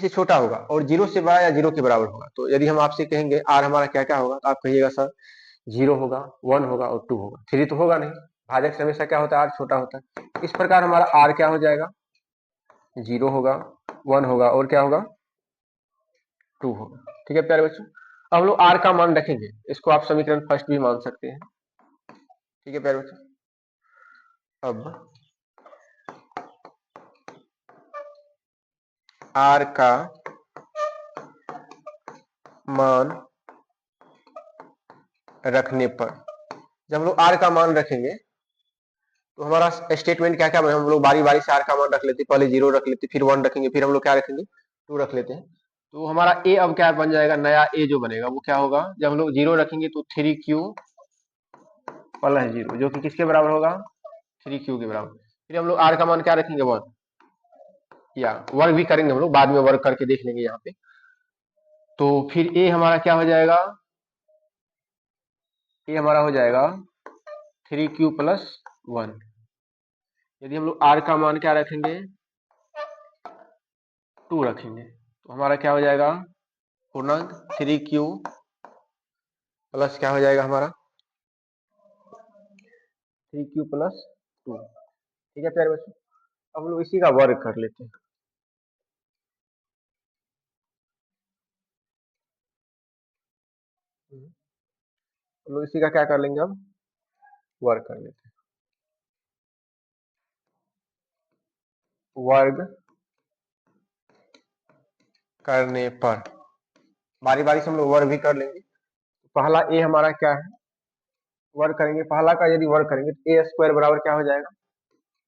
छोटा होगा और 0 से बड़ा या 0 के बराबर होगा। तो यदि हम आपसे कहेंगे r हमारा क्या क्या होगा, तो आप कहिएगा सर 0 होगा, 1 होगा और 2 होगा, 3 तो होगा नहीं। भाजक से हमेशा क्या होता है, r छोटा होता है। इस प्रकार हमारा r क्या हो जाएगा, 0 होगा, 1 होगा और क्या होगा 2 होगा। ठीक है प्यारे बच्चों, अब हम लोग r का मान रखेंगे, इसको आप समीकरण फर्स्ट भी मान सकते हैं। ठीक है प्यारे बच्चों, अब r का मान रखने पर, जब हम लोग r का मान रखेंगे तो हमारा स्टेटमेंट क्या क्या बने, हम लोग बारी बारी से r का मान रख लेते हैं, पहले 0 रख लेते, फिर 1 रखेंगे, फिर हम लोग क्या रखेंगे 2 रख लेते हैं। तो हमारा a अब क्या बन जाएगा, नया a जो बनेगा वो क्या होगा, जब हम लोग 0 रखेंगे तो 3q प्लस 0 जो कि किसके बराबर होगा 3q के बराबर। फिर हम लोग r का मान क्या रखेंगे 1, या वर्ग भी करेंगे हम लोग, बाद में वर्ग करके देख लेंगे यहाँ पे। तो फिर a हमारा क्या हो जाएगा, a हमारा हो जाएगा 3q प्लस 1। यदि हम लोग r का मान क्या रखेंगे 2 रखेंगे तो हमारा क्या हो जाएगा पूर्णांक 3q प्लस क्या हो जाएगा हमारा 3q प्लस 2। ठीक है प्यारे बच्चों, अब हम लोग इसी का वर्ग कर लेते हैं। हम लोग इसी का क्या कर लेंगे, अब वर्ग कर लेते हैं। वर्ग करने पर बारी बारी से हम लोग वर्ग भी कर लेंगे। पहला a हमारा क्या है, वर्ग करेंगे, पहला का यदि वर्ग करेंगे तो a स्क्वायर बराबर क्या हो जाएगा,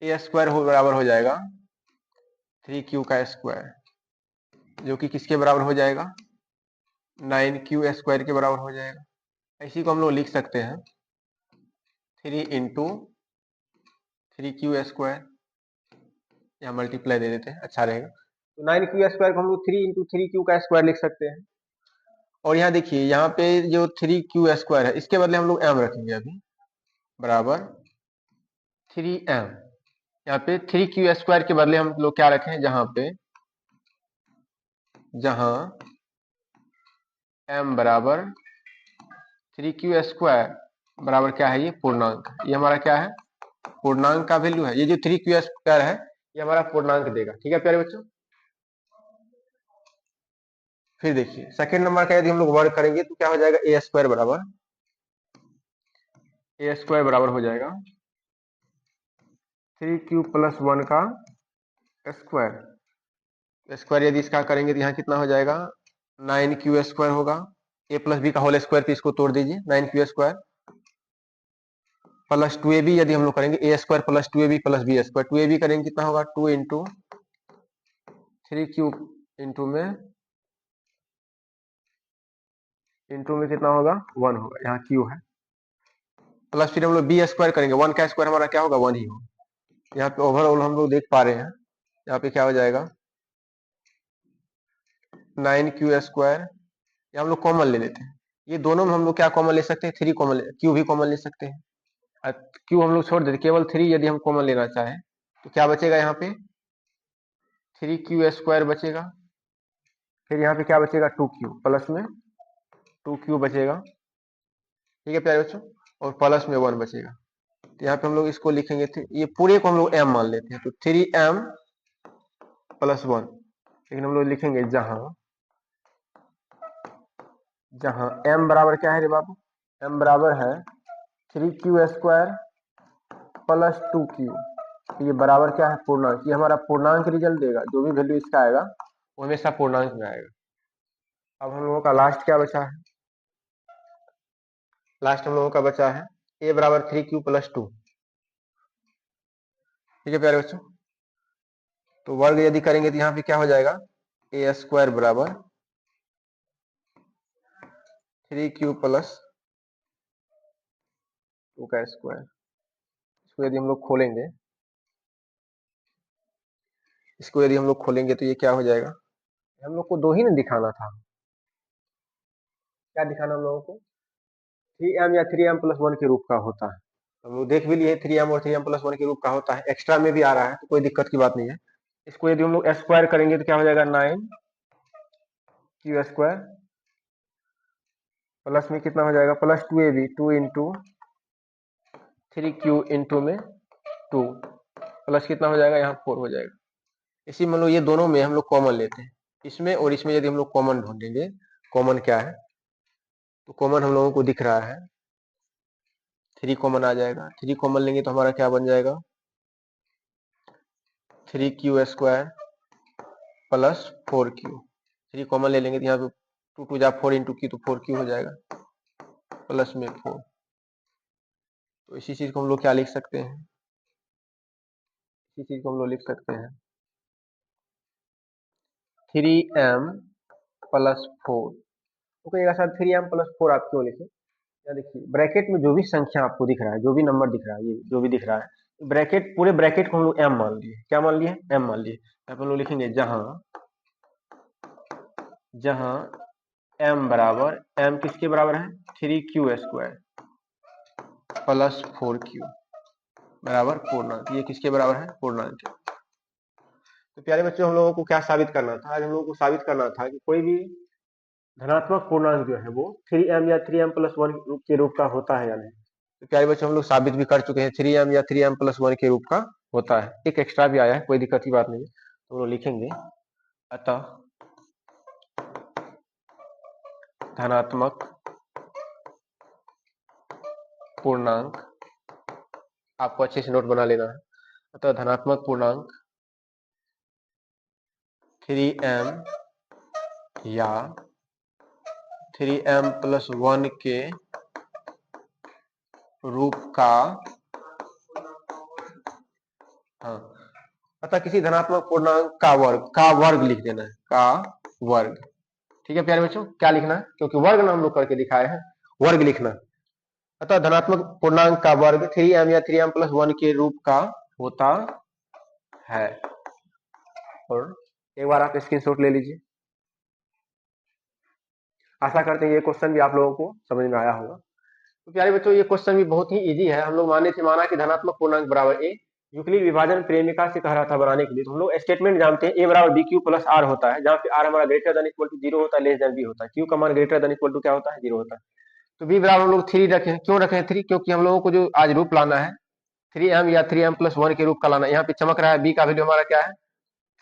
a स्क्वायर बराबर हो जाएगा 3q का स्क्वायर, जो कि किसके बराबर हो जाएगा 9q स्क्वायर के बराबर हो जाएगा। इसी को हम लोग लिख सकते हैं 3 इंटू 3q स्क्वायर, यहाँ मल्टीप्लाई दे देते हैं अच्छा रहेगा। तो 9q स्क्वायर को हम लोग 3 इंटू 3q का स्क्वायर लिख सकते हैं। और यहाँ देखिए, यहाँ पे जो 3q स्क्वायर है इसके बदले हम लोग m रखेंगे अभी, बराबर 3m। यहाँ पे 3q स्क्वायर के बदले हम लोग क्या रखें, जहां m बराबर 3q स्क्वायर बराबर क्या है, ये पूर्णांक, ये हमारा क्या है पूर्णांक का वैल्यू है। ये जो 3q स्क्वायर है ये हमारा पूर्णांक देगा। ठीक है प्यारे बच्चों, फिर देखिए सेकंड नंबर का यदि हम लोग वर्ग करेंगे तो क्या हो जाएगा, a स्क्वायर बराबर हो जाएगा 3q प्लस 1 का स्क्वायर। स्क्वायर यदि इसका करेंगे तो यहाँ कितना हो जाएगा 9q स्क्वायर होगा, a प्लस बी का होल स्क्वायर, इसको तोड़ दीजिए 9q स्क्वायर प्लस 2ab यदि हम लोग करेंगे a square plus 2ab plus B square, 2ab करेंगे कितना होगा 2 इंटू 3q इंटू में कितना होगा 1 होगा, यहाँ q है, प्लस फिर हम लोग बी स्क्वायर करेंगे, 1 का स्क्वायर हमारा क्या होगा 1 ही होगा। यहाँ पे ओवरऑल हम लोग देख पा रहे हैं, यहाँ पे क्या हो जाएगा 9q स्क्वायर, ये हम लोग कॉमन ले लेते हैं, ये दोनों में हम लोग क्या कॉमन ले सकते हैं 3 कॉमन, q भी कॉमन ले सकते हैं। q हम लोग छोड़ देते, केवल 3 यदि हम कॉमन लेना चाहें तो क्या बचेगा, यहाँ पे 3q स्क्वायर बचेगा, फिर यहाँ पे क्या बचेगा 2q, प्लस में 2q बचेगा। ठीक है प्यारे बच्चों, और प्लस में 1 बचेगा। तो यहाँ पे हम लोग इसको लिखेंगे, ये पूरे को हम लोग m मान लेते हैं, तो 3m प्लस 1, लेकिन हम लोग लिखेंगे जहां m बराबर क्या है रे बाबू, m बराबर है 3q स्क्वायर प्लस 2q, ये बराबर क्या है पूर्णांक, ये हमारा पूर्णांक रिजल्ट देगा, जो भी वैल्यू इसका आएगा वो हमेशा पूर्णांक में आएगा। अब हम लोगों का लास्ट क्या बचा है, लास्ट हम लोगों का बचा है a बराबर 3q प्लस 2। ठीक है प्यारे बच्चों, तो वर्ग यदि करेंगे तो यहाँ पे क्या हो जाएगा a स्क्वायर बराबर 3q प्लस 2 का स्क्वायर। इसको यदि हम लोग खोलेंगे, तो ये क्या हो जाएगा, हम लोग को दो ही ना दिखाना था, क्या दिखाना हम लोगों को 3m या 3m प्लस 1 के रूप का होता है। हम लोग देख भी लिए 3m और 3m प्लस 1 के रूप का होता है, एक्स्ट्रा में भी आ रहा है तो कोई दिक्कत की बात नहीं है। इसको यदि हम लोग स्क्वायर करेंगे तो क्या हो जाएगा 9q स्क्वायर प्लस में कितना हो जाएगा plus 2ab, 2 into 3q into में 2 प्लस कितना हो जाएगा यहाँ 4 हो जाएगा। इसी मान लो ये दोनों में हम लोग कॉमन लेते हैं, इसमें और इसमें यदि हम लोग कॉमन ढूंढेंगे, कॉमन क्या है, तो कॉमन हम लोगों को दिख रहा है 3 कॉमन आ जाएगा। 3 कॉमन लेंगे तो हमारा क्या बन जाएगा, 3q² प्लस 4q। 3 कॉमन ले लेंगे तो यहाँ पे 2 2 जा 4 इंटू क्यू, तो 4q हो जाएगा प्लस में 4। तो इसी चीज को हम लोग क्या लिख सकते हैं, इसी चीज को हम लोग लिख सकते हैं 3m प्लस 4। तो कहिएगा सर 3m प्लस 4 आप क्यों लिखे, या देखिए ब्रैकेट में जो भी संख्या आपको दिख रहा है, जो भी नंबर दिख रहा है, ये जो भी दिख रहा है ब्रैकेट, पूरे ब्रैकेट को हम लोग m मान लिए, क्या मान लिए, m मान लिए। यहाँ पे हम लोग लिखेंगे जहां जहां m बराबर, m किसके बराबर है, 3q² प्लस 4q बराबर पूर्णांक, ये किसके बराबर है, पूर्णांक है। तो प्यारे बच्चों हम लोगों को क्या साबित करना था, आज हम लोगों को साबित करना था कि कोई भी धनात्मक पूर्णांक जो है वो 3m या 3m प्लस 1 के रूप का होता है या नहीं। तो प्यारे बच्चों हम लोग साबित भी कर चुके हैं 3m या 3m प्लस 1 के रूप का होता है। एक एक्स्ट्रा भी आया है, कोई दिक्कत की बात नहीं है, तो हम लोग लिखेंगे अतः धनात्मक पूर्णांक, आपको अच्छे से नोट बना लेना है, अतः धनात्मक पूर्णांक 3m या 3m प्लस 1 के रूप का, हाँ, अतः किसी धनात्मक पूर्णांक का वर्ग लिख देना है, का वर्ग। ठीक है प्यारे बच्चों, क्या लिखना है, क्योंकि वर्ग नाम लोग करके दिखाए हैं, वर्ग लिखना। अतः धनात्मक पूर्णांक का वर्ग 3m या 3m प्लस 1 के रूप का होता है। और एक बार आप स्क्रीनशॉट ले लीजिए। आशा करते हैं ये क्वेश्चन भी आप लोगों को समझ में आया होगा। तो प्यारे बच्चों ये क्वेश्चन भी बहुत ही इजी है। हम लोग माना कि धनात्मक पूर्णांक बराबर ए, यूक्लिड विभाजन प्रेमिका से कह रहा था बनाने के लिए, तो हम लोग स्टेटमेंट जानते हैं, ए बराबर बी क्यू प्लस आर होता है, जहाँ पे आर हमारा ग्रेटर देन इक्वल टू 0 होता है, लेस देन बी होता है, क्यू का मान ग्रेटर देन इक्वल टू क्या होता है, 0 होता है। तो बी बराबर हम लोग 3 रखें, क्यों रखें 3, क्योंकि हम लोगों को जो आज रूप लाना है 3m या 3m प्लस 1 के रूप का लाना है। यहाँ पे चमक रहा है बी का वैल्यू हमारा क्या है,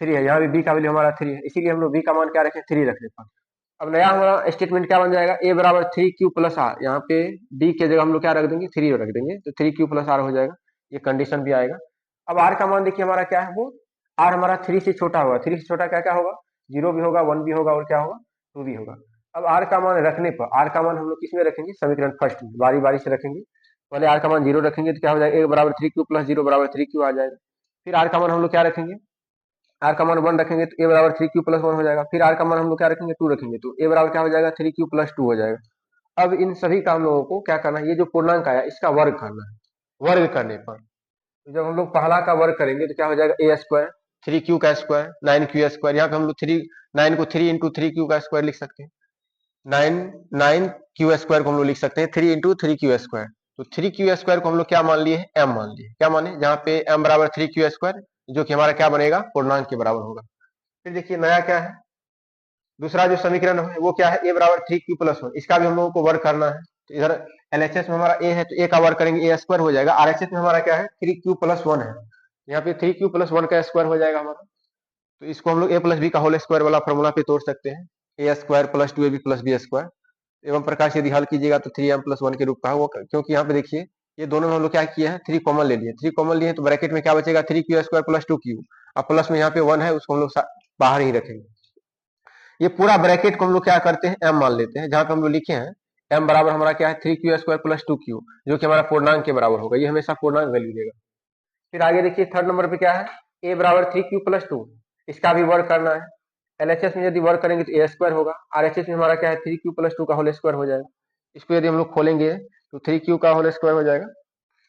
3 है, यहाँ भी बी का वैल्यू हमारा 3 है, इसीलिए हम लोग बी का मान क्या रखें, 3 रख देते हैं। अब नया हमारा स्टेटमेंट क्या बन जाएगा, ए बराबर 3q प्लस आर, यहाँ पे डी के जगह हम लोग क्या रख देंगे, 3 रख देंगे, तो 3q प्लस आर हो जाएगा, ये कंडीशन भी आएगा। अब आर का मान देखिए हमारा क्या है, वो आर हमारा 3 से छोटा होगा, 3 से छोटा क्या क्या होगा, 0 भी होगा, 1 भी होगा, और क्या होगा, 2 भी होगा। अब आर का मान रखने पर, आर का मान हम लोग किसमें रखेंगे, समीकरण फर्स्ट में, बारी बारी से रखेंगे। पहले आर का मान 0 रखेंगे तो क्या हो जाएगा, ए बराबर 3q प्लस 0 बराबर 3q आ जाएगा। फिर आर का मान हम लोग क्या रखेंगे, आर का मान 1 रखेंगे तो ए बराबर 3q प्लस 1 हो जाएगा। फिर आर का मान हम लोग क्या रखेंगे, 2 रखेंगे तो ए बराबर क्या हो जाएगा, 3q प्लस 2 हो जाएगा। अब इन सभी का हम लोगों को क्या करना है, ये जो पूर्णांक आया इसका वर्ग करना है। वर्ग करने पर तो जब हम लोग पहला का वर्ग करेंगे तो क्या हो जाएगा, ए स्क्वायर 3q का स्क्वायर 9q², यहाँ पे हम लोग 9 को 3 इंटू 3q का स्क्वायर लिख सकते हैं, 9q² को हम लोग लिख सकते हैं 3 इंटू 3q²। तो 3q² को हम लोग क्या मान लिए, m मान लिए, क्या माने, जहाँ पे m बराबर 3q², जो कि हमारा क्या बनेगा, पूर्णांक के बराबर होगा। फिर देखिए नया क्या है, दूसरा जो समीकरण है वो क्या है, ए बराबर 3q प्लस 1, इसका भी हम लोगों को वर्ग करना है। तो इधर एलएचएस में हमारा ए है तो ए का वर्ग करेंगे, ए स्क्वायर हो जाएगा। आरएचएस में हमारा क्या है, 3q प्लस 1 है, यहाँ पे 3q प्लस 1 का स्क्वायर हो जाएगा हमारा। तो इसको हम लोग ए प्लस बी का होल स्क्वायर वाला फॉर्मूला पे तोड़ सकते हैं, A square plus 2ab plus B square. एवं प्रकार से यदि हल कीजिएगा तो 3m प्लस 1 के रूप का होगा, क्योंकि यहाँ पे देखिए ये दोनों में हम लोग क्या किए हैं, 3 कॉमन ले लिए, 3 कॉमन लिए तो ब्रैकेट में क्या बचेगा, 3q² प्लस 2q, अब प्लस में यहाँ पे 1 है, उसको हम लोग बाहर ही रखेंगे। ये पूरा ब्रैकेट को हम लोग क्या करते हैं, m मान लेते हैं, जहां पे हम लोग लिखे हैं m बराबर हमारा क्या है, 3q² प्लस 2q, जो कि हमारा पूर्णांक के बराबर होगा, ये हमेशा पूर्णांक वैल्यू देगा। फिर आगे देखिए थर्ड नंबर पे क्या है, a बराबर 3q प्लस 2, इसका भी वर्ग करना है। एलएचएस में यदि वर्ग करेंगे तो a² होगा, आरएचएस में हमारा क्या है, 3q प्लस 2 का होल स्क्वायर हो जाएगा। इसको यदि हम लोग खोलेंगे तो 3q का होल स्क्वायर हो जाएगा,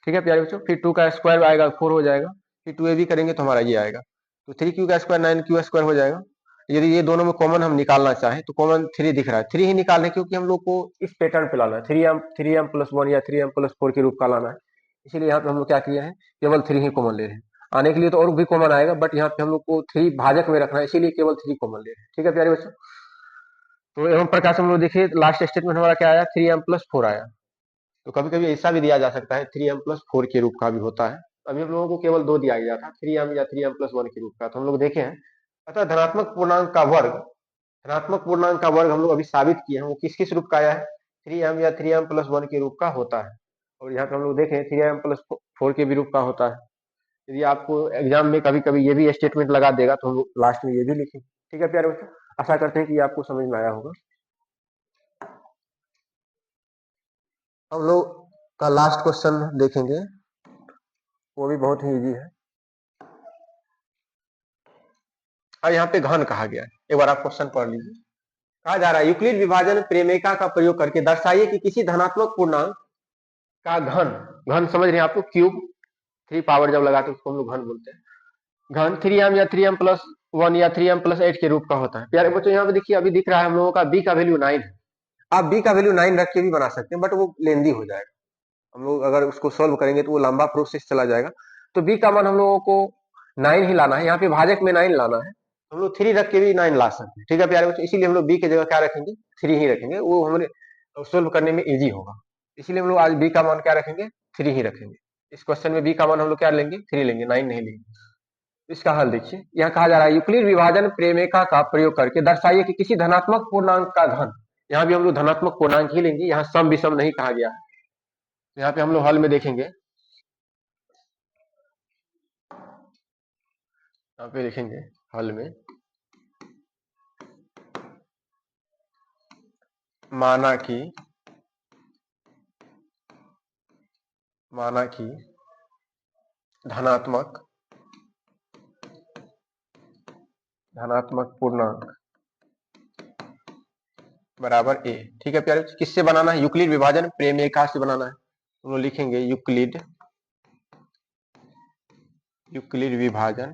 ठीक है प्यारे बच्चों। फिर 2 का स्क्वायर आएगा 4 हो जाएगा, फिर 2ab करेंगे तो हमारा ये आएगा, तो 3q का स्क्वायर 9q² हो जाएगा। यदि ये दोनों में कॉमन हम निकालना चाहें तो कॉमन 3 दिख रहा है, 3 ही निकाल रहे हैं, क्योंकि हम लोग को इस पैटर्न पे लाना है, 3m प्लस 1 या 3m प्लस 4 के रूप का लाना है। इसीलिए यहाँ पे हम लोग क्या किया है, केवल 3 ही कॉमन ले रहे हैं। आने के लिए तो और भी कॉमन आएगा, बट यहाँ पे हम लोग को 3 भाजक में रखना है, इसीलिए केवल 3 कॉमन ले रहे हैं, ठीक है प्यारे बच्चों। तो एवं प्रकार से हम लोग देखिए लास्ट स्टेटमेंट हमारा क्या आया, 3m प्लस 4 आया। तो कभी कभी ऐसा भी दिया जा सकता है 3m प्लस 4 के रूप का भी होता है, अभी हम लोगों को केवल 2 दिया गया था, 3m या 3m+1 के रूप का, तो हम लोग देखे हैं। अतः धनात्मक पूर्णांक का वर्ग हम लोग अभी साबित किए हैं, वो किस किस रूप का आया है, 3m या 3m+1 के रूप का होता है। और यहाँ पे हम लोग देखें 3m+4 के भी रूप का होता है। यदि आपको एग्जाम में कभी कभी ये भी स्टेटमेंट लगा देगा तो हम लोग लास्ट में ये भी लिखें। ठीक है प्यारे बच्चों, आशा करते हैं कि आपको समझ में आया होगा। हम लोग का लास्ट क्वेश्चन देखेंगे, वो भी बहुत ही इजी है। और यहाँ पे घन कहा गया है, एक बार आप क्वेश्चन पढ़ लीजिए। कहा जा रहा है यूक्लिड विभाजन प्रेमिका का प्रयोग करके दर्शाइए कि किसी धनात्मक पूर्णांक का घन, घन समझ रहे हैं आपको, क्यूब 3 पावर जब लगाते हैं उसको हम लोग घन बोलते हैं, घन 3m या 3m+1 या 3m+8 के रूप का होता है। प्यारे बच्चों यहाँ पे देखिए, अभी दिख रहा है हम लोगों का b का वैल्यू 9 है। आप b का वैल्यू 9 रख के भी बना सकते हैं, बट वो लेंदी हो जाएगा, हम लोग अगर उसको सोल्व करेंगे तो वो लंबा प्रोसेस चला जाएगा। तो b का मान हम लोगों को 9 ही लाना है, यहाँ पे भाजक में 9 लाना है, हम लोग 3 रख के भी 9 ला सकते हैं। ठीक है प्यारे बच्चों, इसीलिए हम लोग b की जगह क्या रखेंगे, 3 ही रखेंगे, वो हमारे सोल्व करने में इजी होगा। इसीलिए हम लोग आज b का मान क्या रखेंगे, 3 ही रखेंगे। इस क्वेश्चन में b का मान हम लोग क्या लेंगे, 3 लेंगे, 9 नहीं लेंगे। इसका हल देखिए, यहाँ कहा जा रहा है यूक्लिड विभाजन प्रेमिका का प्रयोग करके दर्शाइए कि किसी धनात्मक पूर्णांक का घन, यहाँ भी हम लोग धनात्मक पूर्णांक ही लेंगे, यहाँ सम विषम नहीं कहा गया है। यहाँ पे हम लोग हल में देखेंगे, यहाँ पे देखेंगे हल में, माना कि धनात्मक पूर्णांक बराबर a। ठीक है प्यारे, किससे बनाना है, यूक्लिड विभाजन प्रेमिका से बनाना है। हम लोग लिखेंगे यूक्लिड विभाजन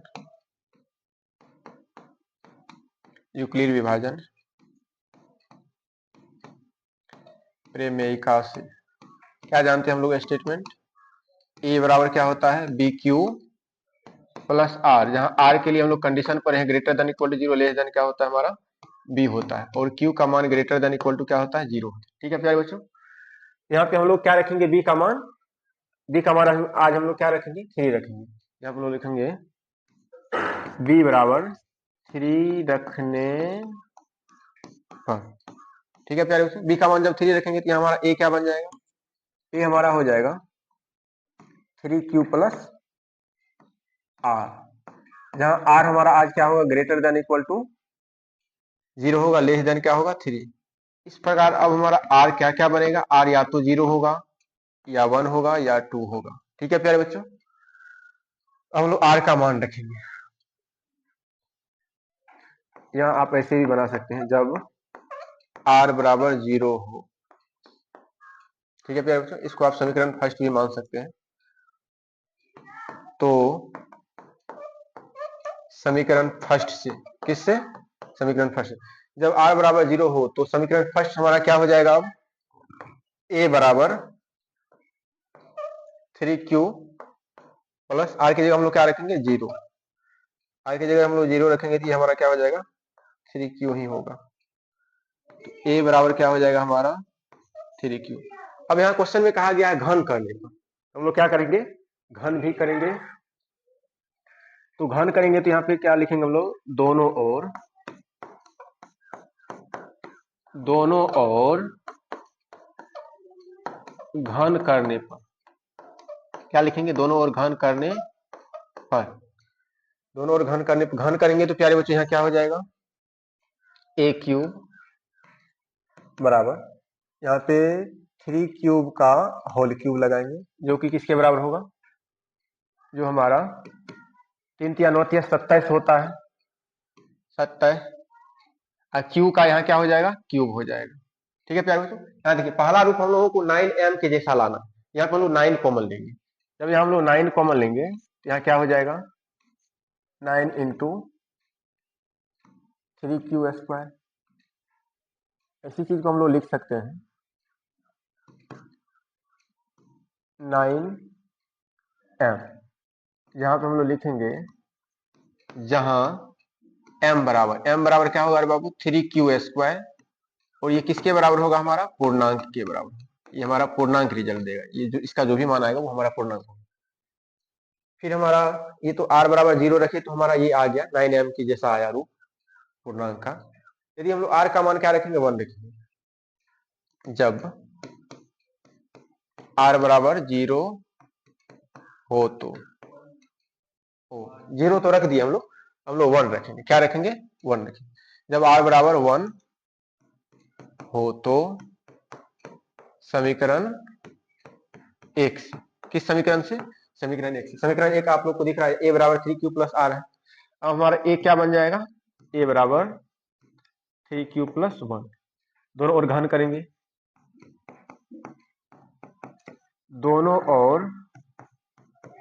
प्रेमिका से। क्या जानते हैं हम लोग स्टेटमेंट, a बराबर क्या होता है, बी क्यू प्लस आर, जहां आर के लिए हम लोग कंडीशन पर है greater than equal to 0, less than क्या होता है हमारा b होता है, और q का मान ग्रेटर देन इक्वल टू क्या होता है, 0। ठीक है प्यारे बच्चों, यहाँ पे हम लोग क्या रखेंगे, b का मान आज हम लोग क्या रखेंगे, 3 रखेंगे। यहाँ पे हम लोग लिखेंगे b बराबर 3 रखने पर। ठीक है प्यारे बच्चों, b का मान जब 3 रखेंगे तो यहाँ हमारा a क्या बन जाएगा, a हमारा हो जाएगा 3q प्लस आर, जहां आर हमारा आज क्या होगा, ग्रेटर देन इक्वल टू 0 होगा, लेस देन क्या होगा, 3। इस प्रकार अब हमारा आर क्या क्या बनेगा, आर या तो 0 होगा या 1 होगा या 2 होगा। ठीक है प्यारे बच्चों, अब हम लोग आर का मान रखेंगे, यहाँ आप ऐसे भी बना सकते हैं, जब आर बराबर 0 हो। ठीक है प्यारे बच्चों, इसको आप समीकरण फर्स्ट भी मान सकते हैं। तो समीकरण फर्स्ट से, किससे, समीकरण फर्स्ट, जब आर बराबर 0 हो तो समीकरण फर्स्ट हमारा क्या हो जाएगा, अब a बराबर 3q प्लस आर की जगह हम लोग क्या रखेंगे, 0। आर की जगह हम लोग 0 रखेंगे तो ये हमारा क्या हो जाएगा, 3q ही होगा। तो a बराबर क्या हो जाएगा हमारा 3q। अब यहाँ क्वेश्चन में कहा गया है घन करने को, हम लोग क्या करेंगे, घन भी करेंगे। तो घन करेंगे तो यहाँ पे क्या लिखेंगे हम लोग, दोनों ओर घन करने पर, क्या लिखेंगे, दोनों ओर घन करने पर, दोनों ओर घन करेंगे तो प्यारे बच्चों यहाँ क्या हो जाएगा, a क्यूब बराबर, यहाँ पे 3 क्यूब का होल क्यूब लगाएंगे, जो कि किसके बराबर होगा, जो हमारा 3 या 9 या 27 होता है, 27, और क्यू का यहाँ क्या हो जाएगा, क्यूब हो जाएगा। ठीक है प्यारे बच्चों, यहाँ देखिए पहला रूप हम लोगों को 9m के जैसा लाना, यहाँ पे हम लोग 9 कॉमन लेंगे, जब यहाँ हम लोग 9 कॉमन लेंगे तो यहाँ क्या हो जाएगा, 9 इंटू 3q²। ऐसी चीज को हम लोग लिख सकते हैं 9m, यहाँ पे हम लोग लिखेंगे, जहां m बराबर क्या होगा अरे बाबू, 3q², और ये किसके बराबर होगा, हमारा पूर्णांक के बराबर। ये हमारा पूर्णांक रिजल्ट देगा, ये जो इसका जो भी मान आएगा वो हमारा पूर्णांक होगा। फिर हमारा ये तो r बराबर 0 रखे तो हमारा ये आ गया 9m की जैसा आया रूप पूर्णांक का। यदि हम लोग r का मान क्या रखेंगे 1 रखेंगे। जब r बराबर 0 हो तो हो 0 तो रख दिए हम लोग 1 रखेंगे। क्या रखेंगे 1 रखेंगे। जब r बराबर 1 हो तो समीकरण 1 से, किस समीकरण से, समीकरण 1 से। समीकरण 1 आप लोग को दिख रहा है a बराबर 3q प्लस r है। अब हमारा a क्या बन जाएगा, a बराबर 3q प्लस 1। दोनों ओर घन करेंगे, दोनों ओर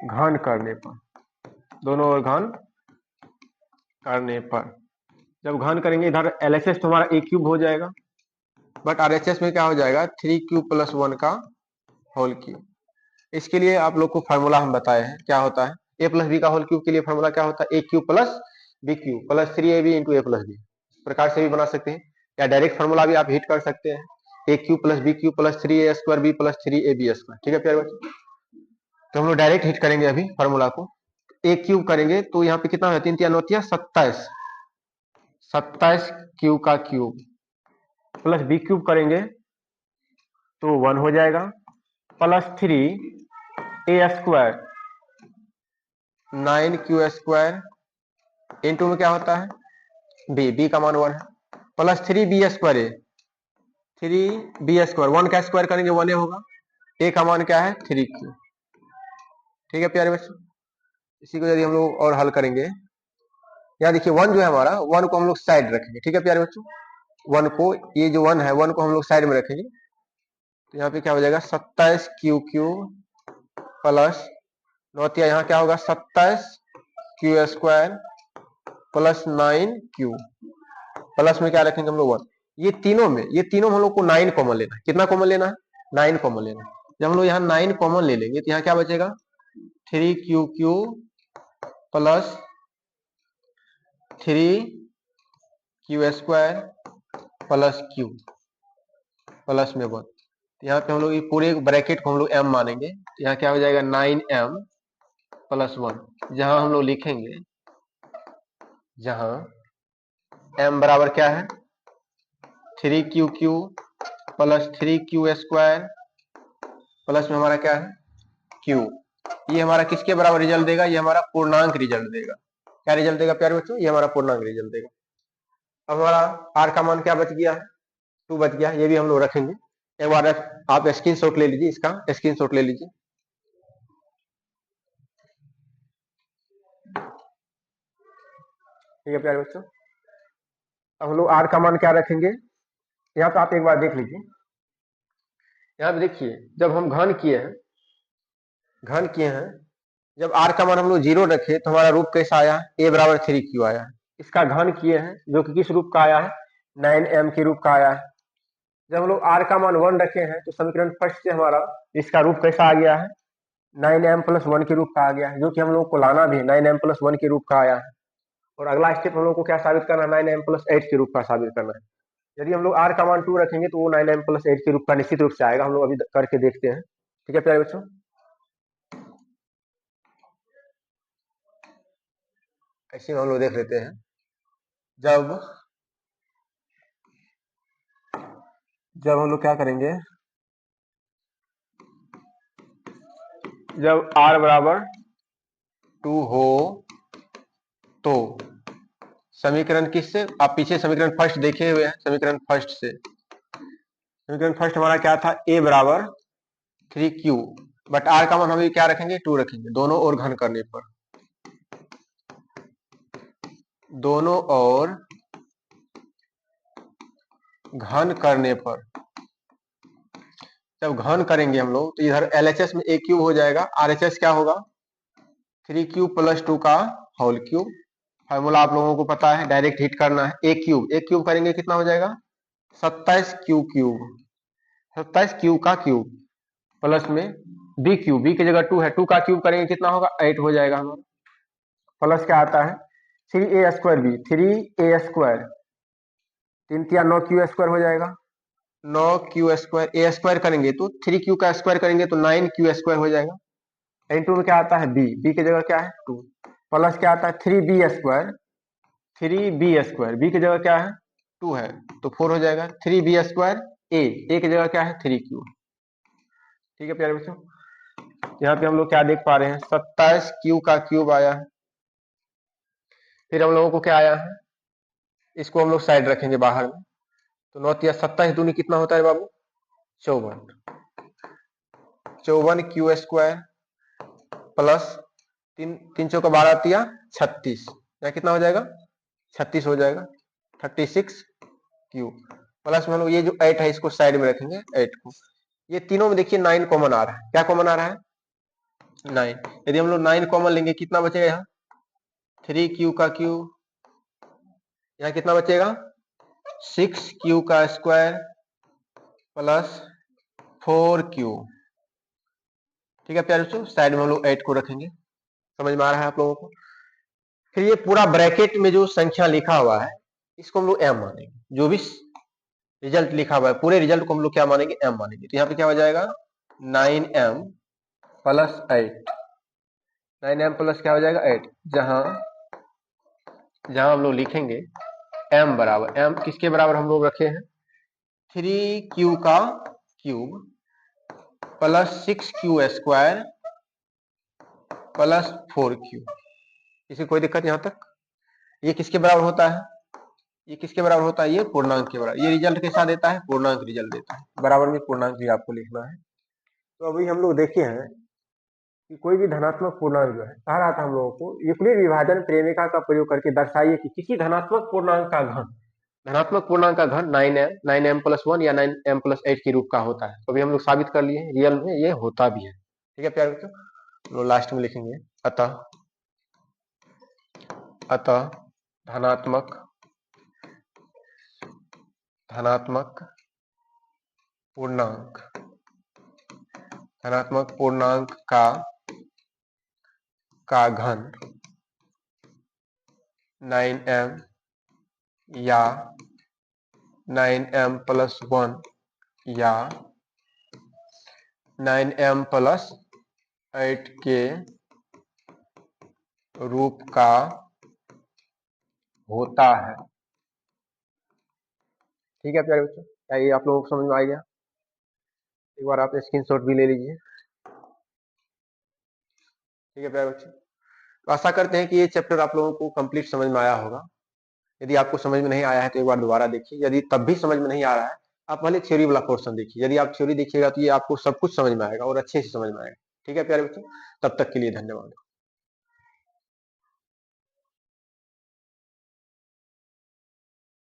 घन करने पर, दोनों ओर घन करने पर जब घन करेंगे इधर LHS तो हमारा a क्यूब हो जाएगा, बट RHS में क्या हो जाएगा 3q प्लस 1 का होल क्यूब। इसके लिए आप लोग को फार्मूला हम बताए हैं, क्या होता है a प्लस बी का होल क्यूब के लिए फार्मूला क्या होता है, a cube plus b cube plus 3ab into a plus b. इस प्रकार से भी बना सकते हैं, या डायरेक्ट फार्मूला भी आप हिट कर सकते हैं, a cube plus b cube plus 3a square b plus 3ab square. ठीक है प्यारे बच्चों, तो हम लोग डायरेक्ट हिट करेंगे अभी फार्मूला को। a क्यूब करेंगे तो यहाँ पे कितना है, 3 3 9 27, 27 क्यूब का क्यूब प्लस बी क्यूब करेंगे तो 1 हो जाएगा plus 3a square 9q square into में क्या होता है बी का मान 1 है plus 3b square 3b square 1 का स्क्वायर करेंगे 1 होगा, a का मान क्या है 3q। ठीक है प्यारे बच्चों, इसी को यदि हम लोग और हल करेंगे, यहाँ देखिए 1 जो है हमारा 1 को हम लोग साइड रखेंगे। ठीक है प्यारे बच्चों, 1 को, ये जो 1 है 1 को हम लोग साइड में रखेंगे, तो यहाँ पे क्या हो जाएगा 27 क्यू क्यू प्लस नौतिया यहाँ क्या होगा 27 Q square plus 9q plus में क्या रखेंगे हम लोग 1। ये तीनों में हम लोग को 9 कॉमन लेना है। कितना कॉमन लेना है, 9 कॉमन लेना है। जब हम लोग यहाँ 9 कॉमन ले लेंगे तो यहाँ क्या बचेगा 3q plus 3q square plus q plus में 1। यहाँ पे हम लोग ये पूरे ब्रैकेट को हम लोग m मानेंगे, तो यहाँ क्या हो जाएगा 9m प्लस 1। जहां हम लोग लिखेंगे, जहां m बराबर क्या है 3q plus 3q square plus में हमारा क्या है q। ये हमारा किसके बराबर रिजल्ट देगा, ये हमारा पूर्णांक रिजल्ट देगा। क्या रिजल्ट देगा प्यारे बच्चों, ये हमारा पूर्णांक रिजल्ट देगा। अब हमारा r का मान क्या बच गया है 2 बच गया, ये भी हम लोग रखेंगे। एक बार आप स्क्रीनशॉट ले लीजिए, इसका स्क्रीनशॉट ले लीजिए। ठीक है प्यारे बच्चों, अब हम लोग r का मान क्या रखेंगे, यहाँ पे आप एक बार देख लीजिए। यहाँ पे देखिए जब हम घन किए हैं, जब r का मान हम लोग 0 रखे तो हमारा रूप कैसा आया, a बराबर 3q आया है। इसका घन किए हैं जो कि किस रूप का आया है 9m के रूप का आया है। जब हम लोग r का मान 1 रखे हैं तो समीकरण फर्स्ट से हमारा इसका रूप कैसा आ गया है 9m प्लस 1 के रूप का आ गया है, जो कि हम लोग को लाना भी 9m प्लस 1 के रूप का आया है। और अगला स्टेप हम लोग को क्या साबित करना है 9m प्लस 8 के रूप का साबित करना है। यदि हम लोग r का मान 2 रखेंगे तो वो 9m प्लस 8 के रूप का निश्चित रूप से आएगा। हम लोग अभी करके देखते हैं। ठीक है प्यारे बच्चों, ऐसे हम लोग देख लेते हैं। जब हम लोग क्या करेंगे, जब r बराबर 2 हो तो समीकरण किससे, आप पीछे समीकरण फर्स्ट देखे हुए हैं, समीकरण फर्स्ट हमारा क्या था a बराबर 3q, बट r का मान हम क्या रखेंगे 2 रखेंगे। दोनों ओर घन करने पर, दोनों ओर घन करने पर जब घन करेंगे हम लोग तो इधर LHS में a क्यूब हो जाएगा, RHS क्या होगा 3q प्लस 2 का होल क्यूब। फार्मूला आप लोगों को पता है, डायरेक्ट हिट करना है। a क्यूब करेंगे कितना हो जाएगा 27 क्यू का क्यूब प्लस में b की जगह 2 है, 2 का क्यूब करेंगे कितना होगा 8 हो जाएगा हमारा। प्लस क्या आता है 3a square B 3a square 3 3 9q square हो जाएगा, 9q स्क्वायर, a स्क्वायर करेंगे तो 3q का स्क्वायर करेंगे तो 9q स्क्वायर हो जाएगा। N2 में क्या आता है b, b की जगह क्या है 2, प्लस क्या आता है 3b², 3b², b की जगह क्या है 2 है तो 4 हो जाएगा, 3b², a की जगह क्या है 3q। ठीक है प्यारे बच्चों, यहाँ पे हम लोग क्या देख पा रहे हैं 27q का क्यूब आया है। फिर हम लोगों को क्या आया है, इसको हम लोग साइड रखेंगे बाहर में, तो 9 या 27 दूनी कितना होता है बाबू 54, 54q² प्लस 3 चौका 12 तिया 36, या कितना हो जाएगा 36 हो जाएगा, 36q प्लस में लोग ये जो 8 है इसको साइड में रखेंगे 8 को। ये तीनों में देखिए 9 कॉमन आ रहा है, क्या कॉमन आ रहा है 9। यदि हम लोग 9 कॉमन लेंगे कितना बचेगा यहाँ 3q का क्यूब, यहाँ कितना बचेगा 6q का स्क्वायर प्लस 4q। ठीक है प्यारे बच्चों, साइड में हम लोग 8 को रखेंगे, समझ में आ रहा है आप लोगों को। फिर ये पूरा ब्रैकेट में जो संख्या लिखा हुआ है इसको हम लोग m मानेंगे, जो भी रिजल्ट लिखा हुआ है पूरे रिजल्ट को हम लोग क्या मानेंगे m मानेंगे। तो यहाँ पे क्या हो जाएगा 9m प्लस 8, 9m प्लस क्या हो जाएगा 8, जहां जहां हम लोग लिखेंगे m बराबर, m किसके बराबर हम लोग रखे हैं 3q का cube plus 6q² plus 4q। इसे कोई दिक्कत यहाँ तक, ये किसके बराबर होता है, ये किसके बराबर होता है, ये पूर्णांक के बराबर। ये रिजल्ट कैसा देता है पूर्णांक रिजल्ट देता है, बराबर में पूर्णांक भी आपको लिखना है। तो अभी हम लोग देखे हैं कि कोई भी धनात्मक पूर्णांक जो है, कह रहा था हम लोगों को यूक्लिड विभाजन प्रेमिका का प्रयोग करके दर्शाइए कि किसी धनात्मक पूर्णांक का घन, धनात्मक पूर्णांक का घन 9m प्लस 1 या 9m प्लस 8 के रूप का होता है। तो अभी हम लोग साबित कर लिए रियल में ये होता भी है। ठीक है प्यारे बच्चों, हम लोग लास्ट में लिखेंगे अतः धनात्मक पूर्णांक, धनात्मक पूर्णांक का घन 9m या 9m प्लस 1 या 9m प्लस 8 के रूप का होता है। ठीक है प्यारे बच्चों, क्या ये आप लोगों को समझ में आ गया? एक बार आप स्क्रीनशॉट भी ले लीजिए। ठीक है प्यारे बच्चों, तो आशा करते हैं कि ये चैप्टर आप लोगों को कंप्लीट समझ में आया होगा। यदि आपको समझ में नहीं आया है तो एक बार दोबारा देखिए, यदि तब भी समझ में नहीं आ रहा है आप पहले थ्योरी वाला पोर्शन देखिए, यदि आप थ्योरी देखिएगा तो ये आपको सब कुछ समझ में आएगा और अच्छे से समझ में आएगा। ठीक है प्यारे बच्चों, तब तक के लिए धन्यवाद।